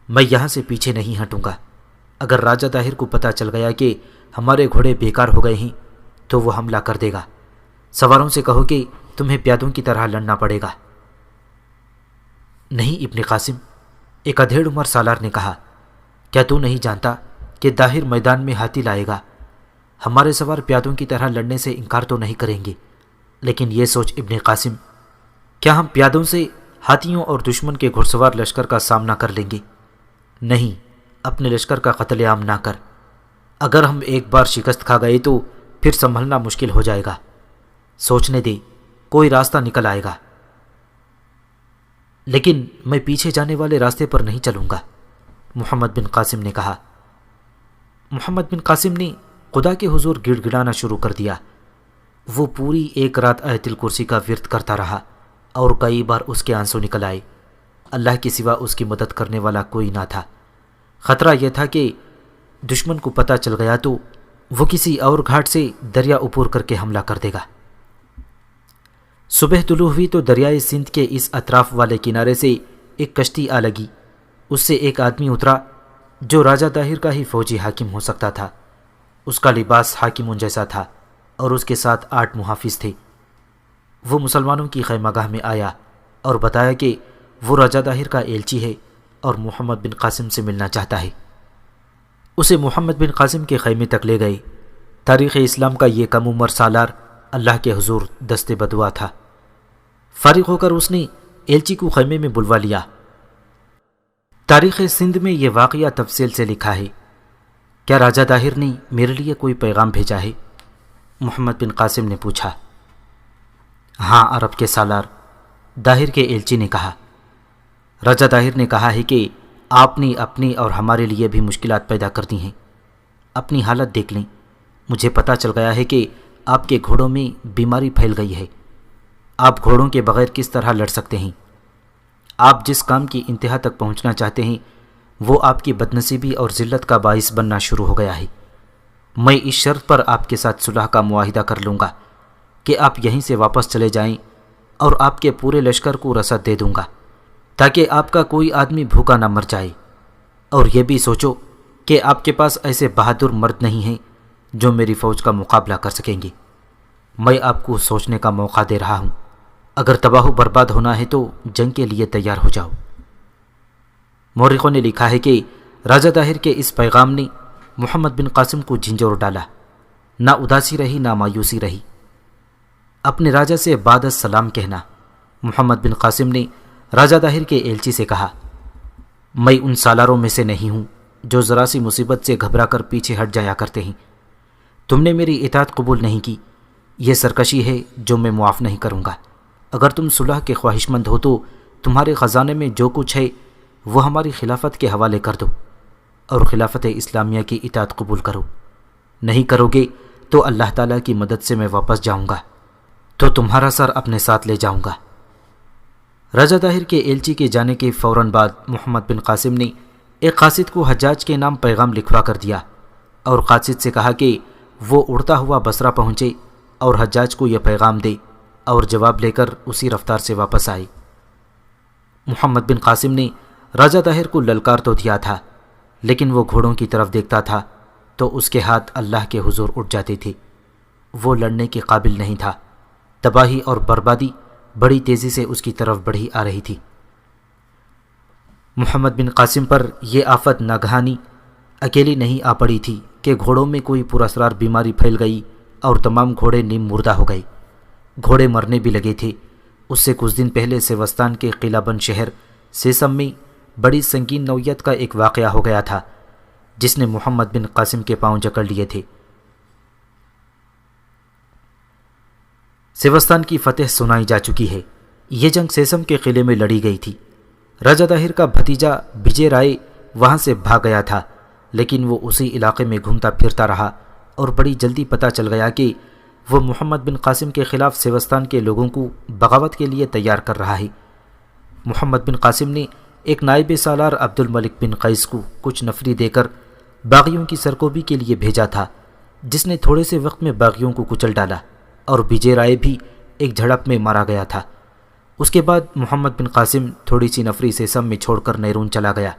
میں یہاں سے پیچھے نہیں ہٹوں گا۔ اگر راجہ طاہر کو پتہ چل گیا کہ ہمارے گھوڑے بیکار ہو گئے ہیں تو وہ حملہ کر دے گا۔ سواروں سے کہو کہ تمہیں پیادوں کی طرح لڑنا پڑے گا۔ نہیں ابن قاسم، ایک ادھیڑ عمر سالار نے کہا، کیا تو نہیں جانتا کہ طاہر میدان میں ہاتھی لائے گا؟ ہمارے سوار پیادوں کی طرح لڑنے سے انکار تو نہیں کریں گے، لیکن یہ سوچ ابن قاسم، کیا ہم پیادوں سے ہاتھیوں اور دشمن کے گھڑ سوار لشکر کا سامنا کر لیں گے؟ نہیں، اپنے لشکر کا قتل عام نہ کر۔ اگر ہم ایک بار شکست کھا گئے تو پھر سنبھلنا مشکل ہو جائے گا۔ سوچنے دے، کوئی راستہ نکل آئے گا۔ لیکن میں پیچھے جانے والے راستے پر نہیں چلوں گا، محمد بن قاسم نے کہا۔ محمد بن قاسم نے خدا کے حضور گڑ گڑانا شروع کر دیا۔ وہ پوری ایک رات آیت الکرسی کا ورد کرتا رہا اور کئی بار اس کے آنسو نکل آئے۔ اللہ کے سوا اس کی مدد کرنے والا کوئی نہ تھا۔ خطرہ یہ تھا کہ دشمن کو پتہ چل گیا تو وہ کسی اور گھاٹ سے دریا عبور کر کے حملہ کر دے گا۔ صبح طلوع ہوئی تو دریائے سندھ کے اس اطراف والے کنارے سے ایک کشتی آ لگی۔ اس سے ایک آدمی اترا جو راجہ طاہر کا ہی فوجی حاکم ہو سکتا تھا۔ اس کا لباس حاکموں جیسا تھا اور اس کے ساتھ 8 محافظ تھے۔ وہ مسلمانوں کی خیمہ گاہ میں آیا اور بتایا کہ وہ راجہ طاہر کا ایلچی ہے اور محمد بن قاسم سے ملنا چاہتا ہے۔ اسے محمد بن قاسم کے خیمے تک لے گئے۔ تاریخ اسلام کا یہ کم عمر سالار اللہ کے حضور دست بدعا تھا۔ فارغ ہو کر اس نے ایلچی کو خیمے میں بلوا لیا۔ تاریخ سندھ میں یہ واقعہ تفصیل سے لکھا ہے۔ کیا راجہ طاہر نے میرے لیے کوئی پیغام بھیجا ہے؟ محمد بن قاسم نے پوچھا۔ ہاں عرب کے سالار، طاہر کے ایلچی نے کہا۔ راجہ طاہر نے کہا ہے کہ آپ نے اپنی اور ہمارے لیے بھی مشکلات پیدا کر دی ہیں۔ اپنی حالت دیکھ لیں، مجھے پتہ چل گیا ہے کہ آپ کے گھوڑوں میں بیماری پھیل گئی ہے۔ آپ گھوڑوں کے بغیر کس طرح لڑ سکتے ہیں؟ آپ جس کام کی انتہا تک پہنچنا چاہتے ہیں وہ آپ کی بدنصیبی اور ذلت کا باعث بننا شروع ہو گیا ہے۔ میں اس شرط پر آپ کے ساتھ صلح کا معاہدہ کر لوں گا کہ آپ یہیں سے واپس چلے جائیں اور آپ کے پورے لشکر کو رسد دے دوں گا تاکہ آپ کا کوئی آدمی بھوکا نہ مر جائے۔ اور یہ بھی سوچو کہ آپ کے پاس ایسے بہادر مرد نہیں ہیں جو میری فوج کا مقابلہ کر سکیں گے۔ میں آپ کو سوچنے کا موقع دے رہا ہوں۔ اگر تباہ و برباد ہونا ہے تو جنگ کے لیے تیار ہو جاؤ۔ مورخوں نے لکھا ہے کہ راجہ طاہر کے اس پیغام نے محمد بن قاسم کو جھنجھوڑ ڈالا۔ نہ اداسی رہی نہ مایوسی رہی۔ اپنے راجہ سے بعد السلام کہنا۔ محمد بن قاسم نے راجہ طاہر کے ایلچی سے کہا، میں ان سالاروں میں سے نہیں ہوں جو ذرا سی مصیبت سے گھبرا کر پیچھے ہٹ جایا کرتے ہیں۔ تم نے میری اطاعت قبول نہیں کی، یہ سرکشی ہے جو میں معاف نہیں کروں گا۔ اگر تم صلح کے خواہش مند ہو تو تمہارے خزانے میں جو کچھ ہے وہ ہماری خلافت کے حوالے کر دو اور خلافت اسلامیہ کی اطاعت قبول کرو۔ نہیں کرو گے تو اللہ تعالیٰ کی مدد سے میں واپس جاؤں گا۔ تو تمہارا سر اپنے ساتھ لے جاؤں گا۔ رضا طاہر کے ایلچی کے جانے کے فوراً بعد محمد بن قاسم نے ایک قاصد کو حجاج کے نام پیغام لکھوا کر دیا اور قاصد سے کہا کہ وہ اڑتا ہوا بصرہ پہنچے اور حجاج کو یہ پیغام دے اور جواب لے کر اسی رفتار سے واپس آئے۔ محمد بن قاسم نے رضا طاہر کو للکار تو دیا تھا، لیکن وہ گھوڑوں کی طرف دیکھتا تھا تو اس کے ہاتھ اللہ کے حضور اٹھ جاتے تھے۔ وہ لڑنے کے قابل نہیں تھا۔ تباہی اور بربادی بڑی تیزی سے اس کی طرف بڑھی آ رہی تھی۔ محمد بن قاسم پر یہ آفت ناگہانی اکیلی نہیں آ پڑی تھی کہ گھوڑوں میں کوئی پراسرار بیماری پھیل گئی اور تمام گھوڑے نیم مردہ ہو گئے۔ گھوڑے مرنے بھی لگے تھے۔ اس سے کچھ دن پہلے سیوستان کے قلعہ بند شہر سیسم میں بڑی سنگین نوعیت کا ایک واقعہ ہو گیا تھا جس نے محمد بن قاسم کے پاؤں جکڑ لیے تھے۔ سیوستان کی فتح سنائی جا چکی ہے۔ یہ جنگ سیسم کے قلعے میں لڑی گئی تھی۔ رضا طاہر کا بھتیجا وجے رائے وہاں سے بھاگ گیا تھا، لیکن وہ اسی علاقے میں گھومتا پھرتا رہا اور بڑی جلدی پتہ چل گیا کہ وہ محمد بن قاسم کے خلاف سیوستان کے لوگوں کو بغاوت کے لیے تیار کر رہا ہے۔ محمد بن قاسم نے ایک نائب سالار عبد الملک بن قیس کو کچھ نفری دے کر باغیوں کی سرکوبی کے لیے بھیجا تھا، جس نے تھوڑے سے وقت میں باغیوں کو کچل ڈالا اور وجے رائے بھی ایک جھڑپ میں مارا گیا تھا۔ اس کے بعد محمد بن قاسم تھوڑی سی نفری سیسم میں چھوڑ کر نیرون چلا گیا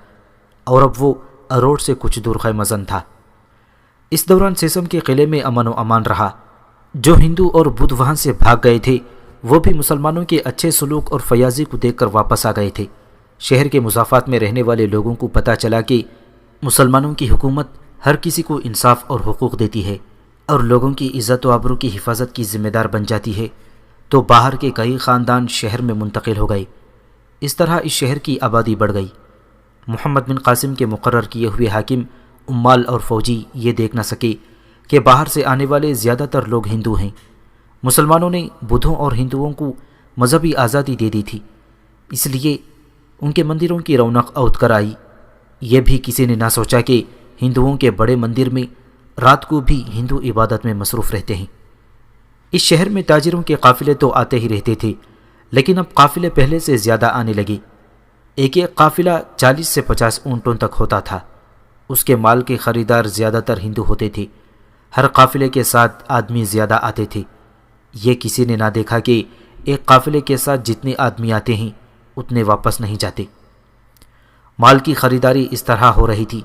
اور اب وہ اروڑ سے کچھ دور خیمہ زن تھا۔ اس دوران سیسم کے قلعے میں امن و امان رہا۔ جو ہندو اور بدھ وہاں سے بھاگ گئے تھے وہ بھی مسلمانوں کے اچھے سلوک اور فیاضی کو دیکھ کر واپس آ گئے تھے۔ شہر کے مضافات میں رہنے والے لوگوں کو پتہ چلا کہ مسلمانوں کی حکومت ہر کسی کو انصاف اور حقوق دیتی ہے اور لوگوں کی عزت و آبرو کی حفاظت کی ذمہ دار بن جاتی ہے، تو باہر کے کئی خاندان شہر میں منتقل ہو گئے۔ اس طرح اس شہر کی آبادی بڑھ گئی۔ محمد بن قاسم کے مقرر کیے ہوئے حاکم، عمال اور فوجی یہ دیکھ نہ سکے کہ باہر سے آنے والے زیادہ تر لوگ ہندو ہیں۔ مسلمانوں نے بدھوں اور ہندوؤں کو مذہبی آزادی دے دی تھی، اس لیے ان کے مندروں کی رونق اودھ کر آئی۔ یہ بھی کسی نے نہ سوچا کہ ہندوؤں کے بڑے مندر میں رات کو بھی ہندو عبادت میں مصروف رہتے ہیں۔ اس شہر میں تاجروں کے قافلے تو آتے ہی رہتے تھے، لیکن اب قافلے پہلے سے زیادہ آنے لگے۔ ایک ایک قافلہ 40 سے 50 اونٹوں تک ہوتا تھا۔ اس کے مال کے خریدار زیادہ تر ہندو ہوتے تھے۔ ہر قافلے کے ساتھ آدمی زیادہ آتے تھے۔ یہ کسی نے نہ دیکھا کہ ایک قافلے کے ساتھ جتنے آدمی آتے ہیں اتنے واپس نہیں جاتے۔ مال کی خریداری اس طرح ہو رہی تھی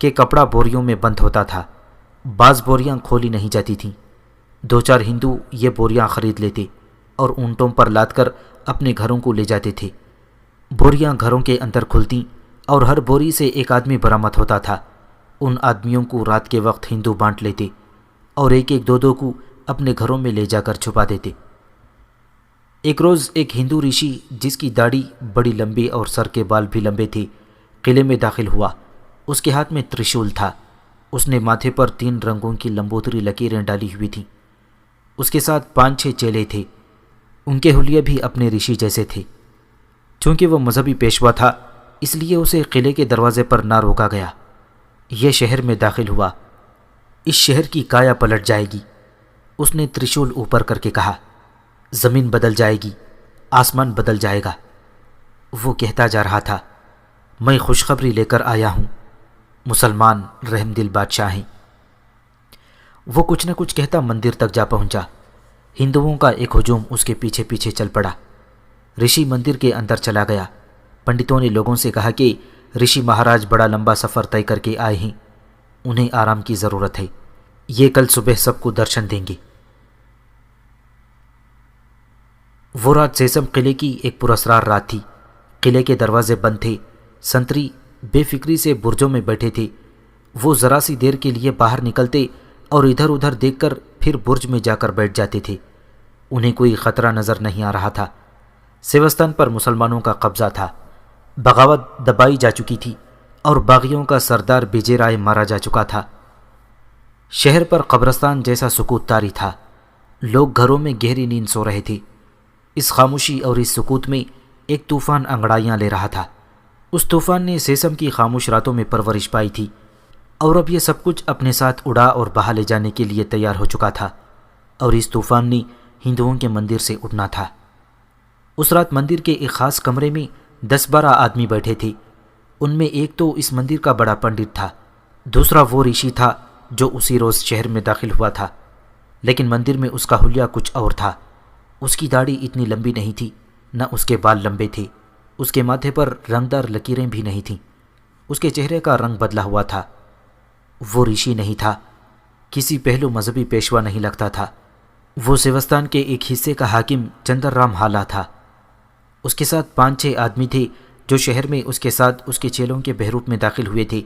کہ کپڑا بوریوں میں بند ہوتا تھا، بعض بوریاں کھولی نہیں جاتی تھیں۔ 2-4 ہندو یہ بوریاں خرید لیتے اور اونٹوں پر لاد کر اپنے گھروں کو لے جاتے تھے۔ بوریاں گھروں کے اندر کھلتیں اور ہر بوری سے ایک آدمی برآمد ہوتا تھا۔ ان آدمیوں کو رات کے وقت ہندو بانٹ لیتے اور ایک ایک دو کو اپنے گھروں میں لے جا کر چھپا دیتے۔ ایک روز ایک ہندو رشی جس کی داڑھی بڑی لمبی اور سر کے بال بھی لمبے تھے قلعے میں داخل ہوا۔ اس کے ہاتھ میں ترشول تھا۔ اس نے ماتھے پر 3 رنگوں کی لمبوتری لکیریں ڈالی ہوئی تھیں۔ اس کے ساتھ 5-6 چیلے تھے۔ ان کے حلیے بھی اپنے رشی جیسے تھے۔ چونکہ وہ مذہبی پیشوا تھا اس لیے اسے قلعے کے دروازے پر نہ روکا گیا۔ یہ شہر میں داخل ہوا۔ اس شہر کی کایا پلٹ جائے گی۔ اس نے ترشول اوپر کر کے کہا، زمین بدل جائے گی، آسمان بدل جائے گا۔ وہ کہتا جا رہا تھا، میں خوشخبری لے کر آیا ہوں، مسلمان رحم دل بادشاہ ہیں۔ وہ کچھ نہ کچھ کہتا مندر تک جا پہنچا۔ ہندوؤں کا ایک ہجوم اس کے پیچھے پیچھے چل پڑا۔ رشی مندر کے اندر چلا گیا۔ پنڈتوں نے لوگوں سے کہا کہ رشی مہاراج بڑا لمبا سفر طے کر کے آئے ہیں، انہیں آرام کی ضرورت ہے، یہ کل صبح سب کو درشن دیں گے۔ وہ رات سیسم قلعے کی ایک پراسرار رات تھی۔ قلعے کے دروازے بند تھے۔ سنتری بے فکری سے برجوں میں بیٹھے تھے۔ وہ ذرا سی دیر کے لیے باہر نکلتے اور ادھر ادھر دیکھ کر پھر برج میں جا کر بیٹھ جاتے تھے۔ انہیں کوئی خطرہ نظر نہیں آ رہا تھا۔ سیوستان پر مسلمانوں کا قبضہ تھا۔ بغاوت دبائی جا چکی تھی اور باغیوں کا سردار وجے رائے مارا جا چکا تھا۔ شہر پر قبرستان جیسا سکوت طاری تھا۔ لوگ گھروں میں گہری نیند سو رہے تھے۔ اس خاموشی اور اس سکوت میں ایک طوفان انگڑائیاں لے رہا تھا۔ اس طوفان نے سیسم کی خاموش راتوں میں پرورش پائی تھی اور اب یہ سب کچھ اپنے ساتھ اڑا اور بہا لے جانے کے لیے تیار ہو چکا تھا، اور اس طوفان نے ہندوؤں کے مندر سے اٹھنا تھا۔ اس رات مندر کے ایک خاص کمرے میں 10-12 آدمی بیٹھے تھے۔ ان میں ایک تو اس مندر کا بڑا پنڈت تھا، دوسرا وہ رشی تھا جو اسی روز شہر میں داخل ہوا تھا، لیکن مندر میں اس کا حلیہ کچھ اور تھا۔ اس کی داڑھی اتنی لمبی نہیں تھی، نہ اس کے بال لمبے تھے، اس کے ماتھے پر رنگدار لکیریں بھی نہیں تھیں، اس کے چہرے کا رنگ بدلا ہوا تھا۔ وہ رشی نہیں تھا، کسی پہلو مذہبی پیشوا نہیں لگتا تھا، وہ سیوستان کے ایک حصے کا حاکم چندر رام ہالا تھا۔ اس کے ساتھ 5-6 آدمی تھے جو شہر میں اس کے ساتھ اس کے چیلوں کے بہروپ میں داخل ہوئے تھے۔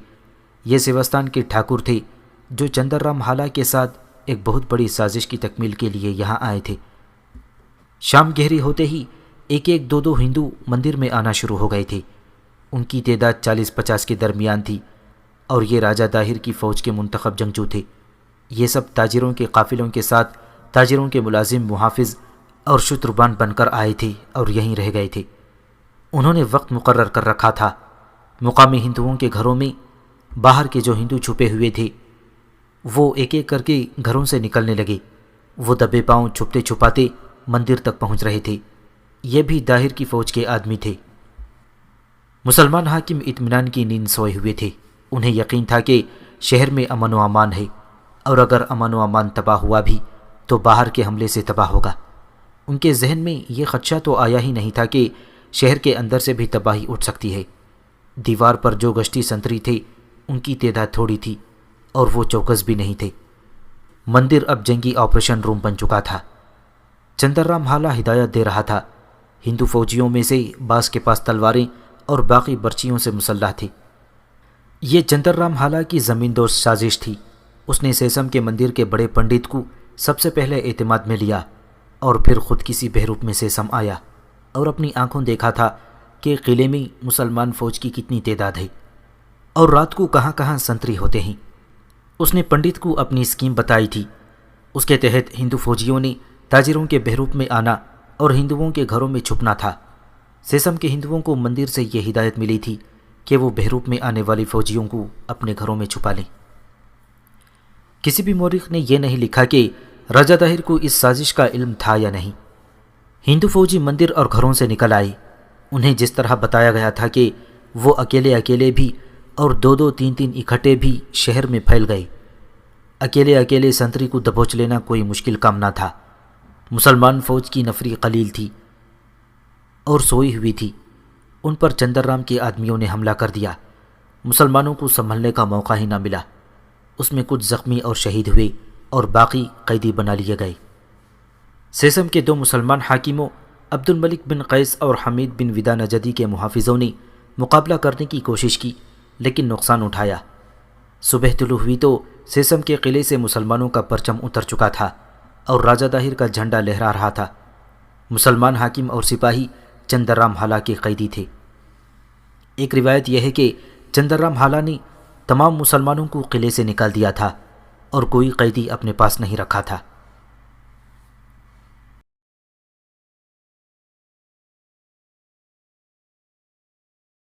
یہ سیوستان کے ٹھاکر تھے جو چندر رام ہالا کے ساتھ ایک بہت بڑی سازش کی تکمیل کے لیے یہاں آئے تھے۔ شام گہری ہوتے ہی 1-2 ہندو مندر میں آنا شروع ہو گئے تھے۔ ان کی تعداد 40-50 کے درمیان تھی، اور یہ راجہ داہر کی فوج کے منتخب جنگجو تھے۔ یہ سب تاجروں کے قافلوں کے ساتھ تاجروں کے ملازم، محافظ اور شتربان بن کر آئے تھے اور یہیں رہ گئے تھے۔ انہوں نے وقت مقرر کر رکھا تھا۔ مقامی ہندوؤں کے گھروں میں باہر کے جو ہندو چھپے ہوئے تھے وہ ایک ایک کر کے گھروں سے نکلنے لگے۔ وہ دبے پاؤں چھپتے چھپاتے مندر تک پہنچ رہے تھے۔ یہ بھی داہر کی فوج کے آدمی تھے۔ مسلمان حاکم اطمینان کی نیند سوئے ہوئے تھے۔ انہیں یقین تھا کہ شہر میں امن و امان ہے، اور اگر امن و امان تباہ ہوا بھی تو باہر کے حملے سے تباہ ہوگا۔ ان کے ذہن میں یہ خدشہ تو آیا ہی نہیں تھا کہ شہر کے اندر سے بھی تباہی اٹھ سکتی ہے۔ دیوار پر جو گشتی سنتری تھے ان کی تعداد تھوڑی تھی، اور وہ چوکس بھی نہیں تھے۔ مندر اب جنگی آپریشن روم بن چکا تھا۔ چندر رام ہالا ہدایت دے رہا تھا۔ ہندو فوجیوں میں سے بعض کے پاس تلواریں اور باقی برچیوں سے مسلح تھے۔ یہ چندر رام ہالا کی زمین دوست سازش تھی۔ اس نے سیسم کے مندر کے بڑے پنڈت کو سب سے پہلے اعتماد میں لیا، اور پھر خود کسی بہروپ میں سیسم آیا اور اپنی آنکھوں دیکھا تھا کہ قلعے میں مسلمان فوج کی کتنی تعداد ہے اور رات کو کہاں کہاں سنتری ہوتے ہیں۔ اس نے پنڈت کو اپنی اسکیم بتائی تھی۔ اس کے تحت ہندو فوجیوں نے تاجروں کے بہروپ میں آنا اور ہندوؤں کے گھروں میں چھپنا تھا۔ سیسم کے ہندوؤں کو مندر سے یہ ہدایت ملی تھی کہ وہ بہروپ میں آنے والی فوجیوں کو اپنے گھروں میں چھپا لیں۔ کسی بھی مورخ نے یہ نہیں لکھا کہ راجہ داہر کو اس سازش کا علم تھا یا نہیں۔ ہندو فوجی مندر اور گھروں سے نکل آئے۔ انہیں جس طرح بتایا گیا تھا کہ وہ اکیلے اکیلے بھی اور 2-3 اکٹھے بھی شہر میں پھیل گئے۔ اکیلے اکیلے سنتری کو دبوچ لینا کوئی مشکل کام نہ تھا۔ مسلمان فوج کی نفری قلیل تھی اور سوئی ہوئی تھی۔ ان پر چندر رام کے آدمیوں نے حملہ کر دیا۔ مسلمانوں کو سنبھلنے کا موقع ہی نہ ملا۔ اس میں کچھ زخمی اور شہید ہوئے اور باقی قیدی بنا لیے گئے۔ سیسم کے 2 مسلمان حاکموں عبد الملک بن قیس اور حمید بن ودا نجدی کے محافظوں نے مقابلہ کرنے کی کوشش کی، لیکن نقصان اٹھایا۔ صبح طلوع ہوئی تو سیسم کے قلعے سے مسلمانوں کا پرچم اتر چکا تھا اور راجہ داہر کا جھنڈا لہرا رہا تھا۔ مسلمان حاکم اور سپاہی چندر رام ہالا کے قیدی تھے۔ ایک روایت یہ ہے کہ چندر رام ہالا نے تمام مسلمانوں کو قلعے سے نکال دیا تھا اور کوئی قیدی اپنے پاس نہیں رکھا تھا۔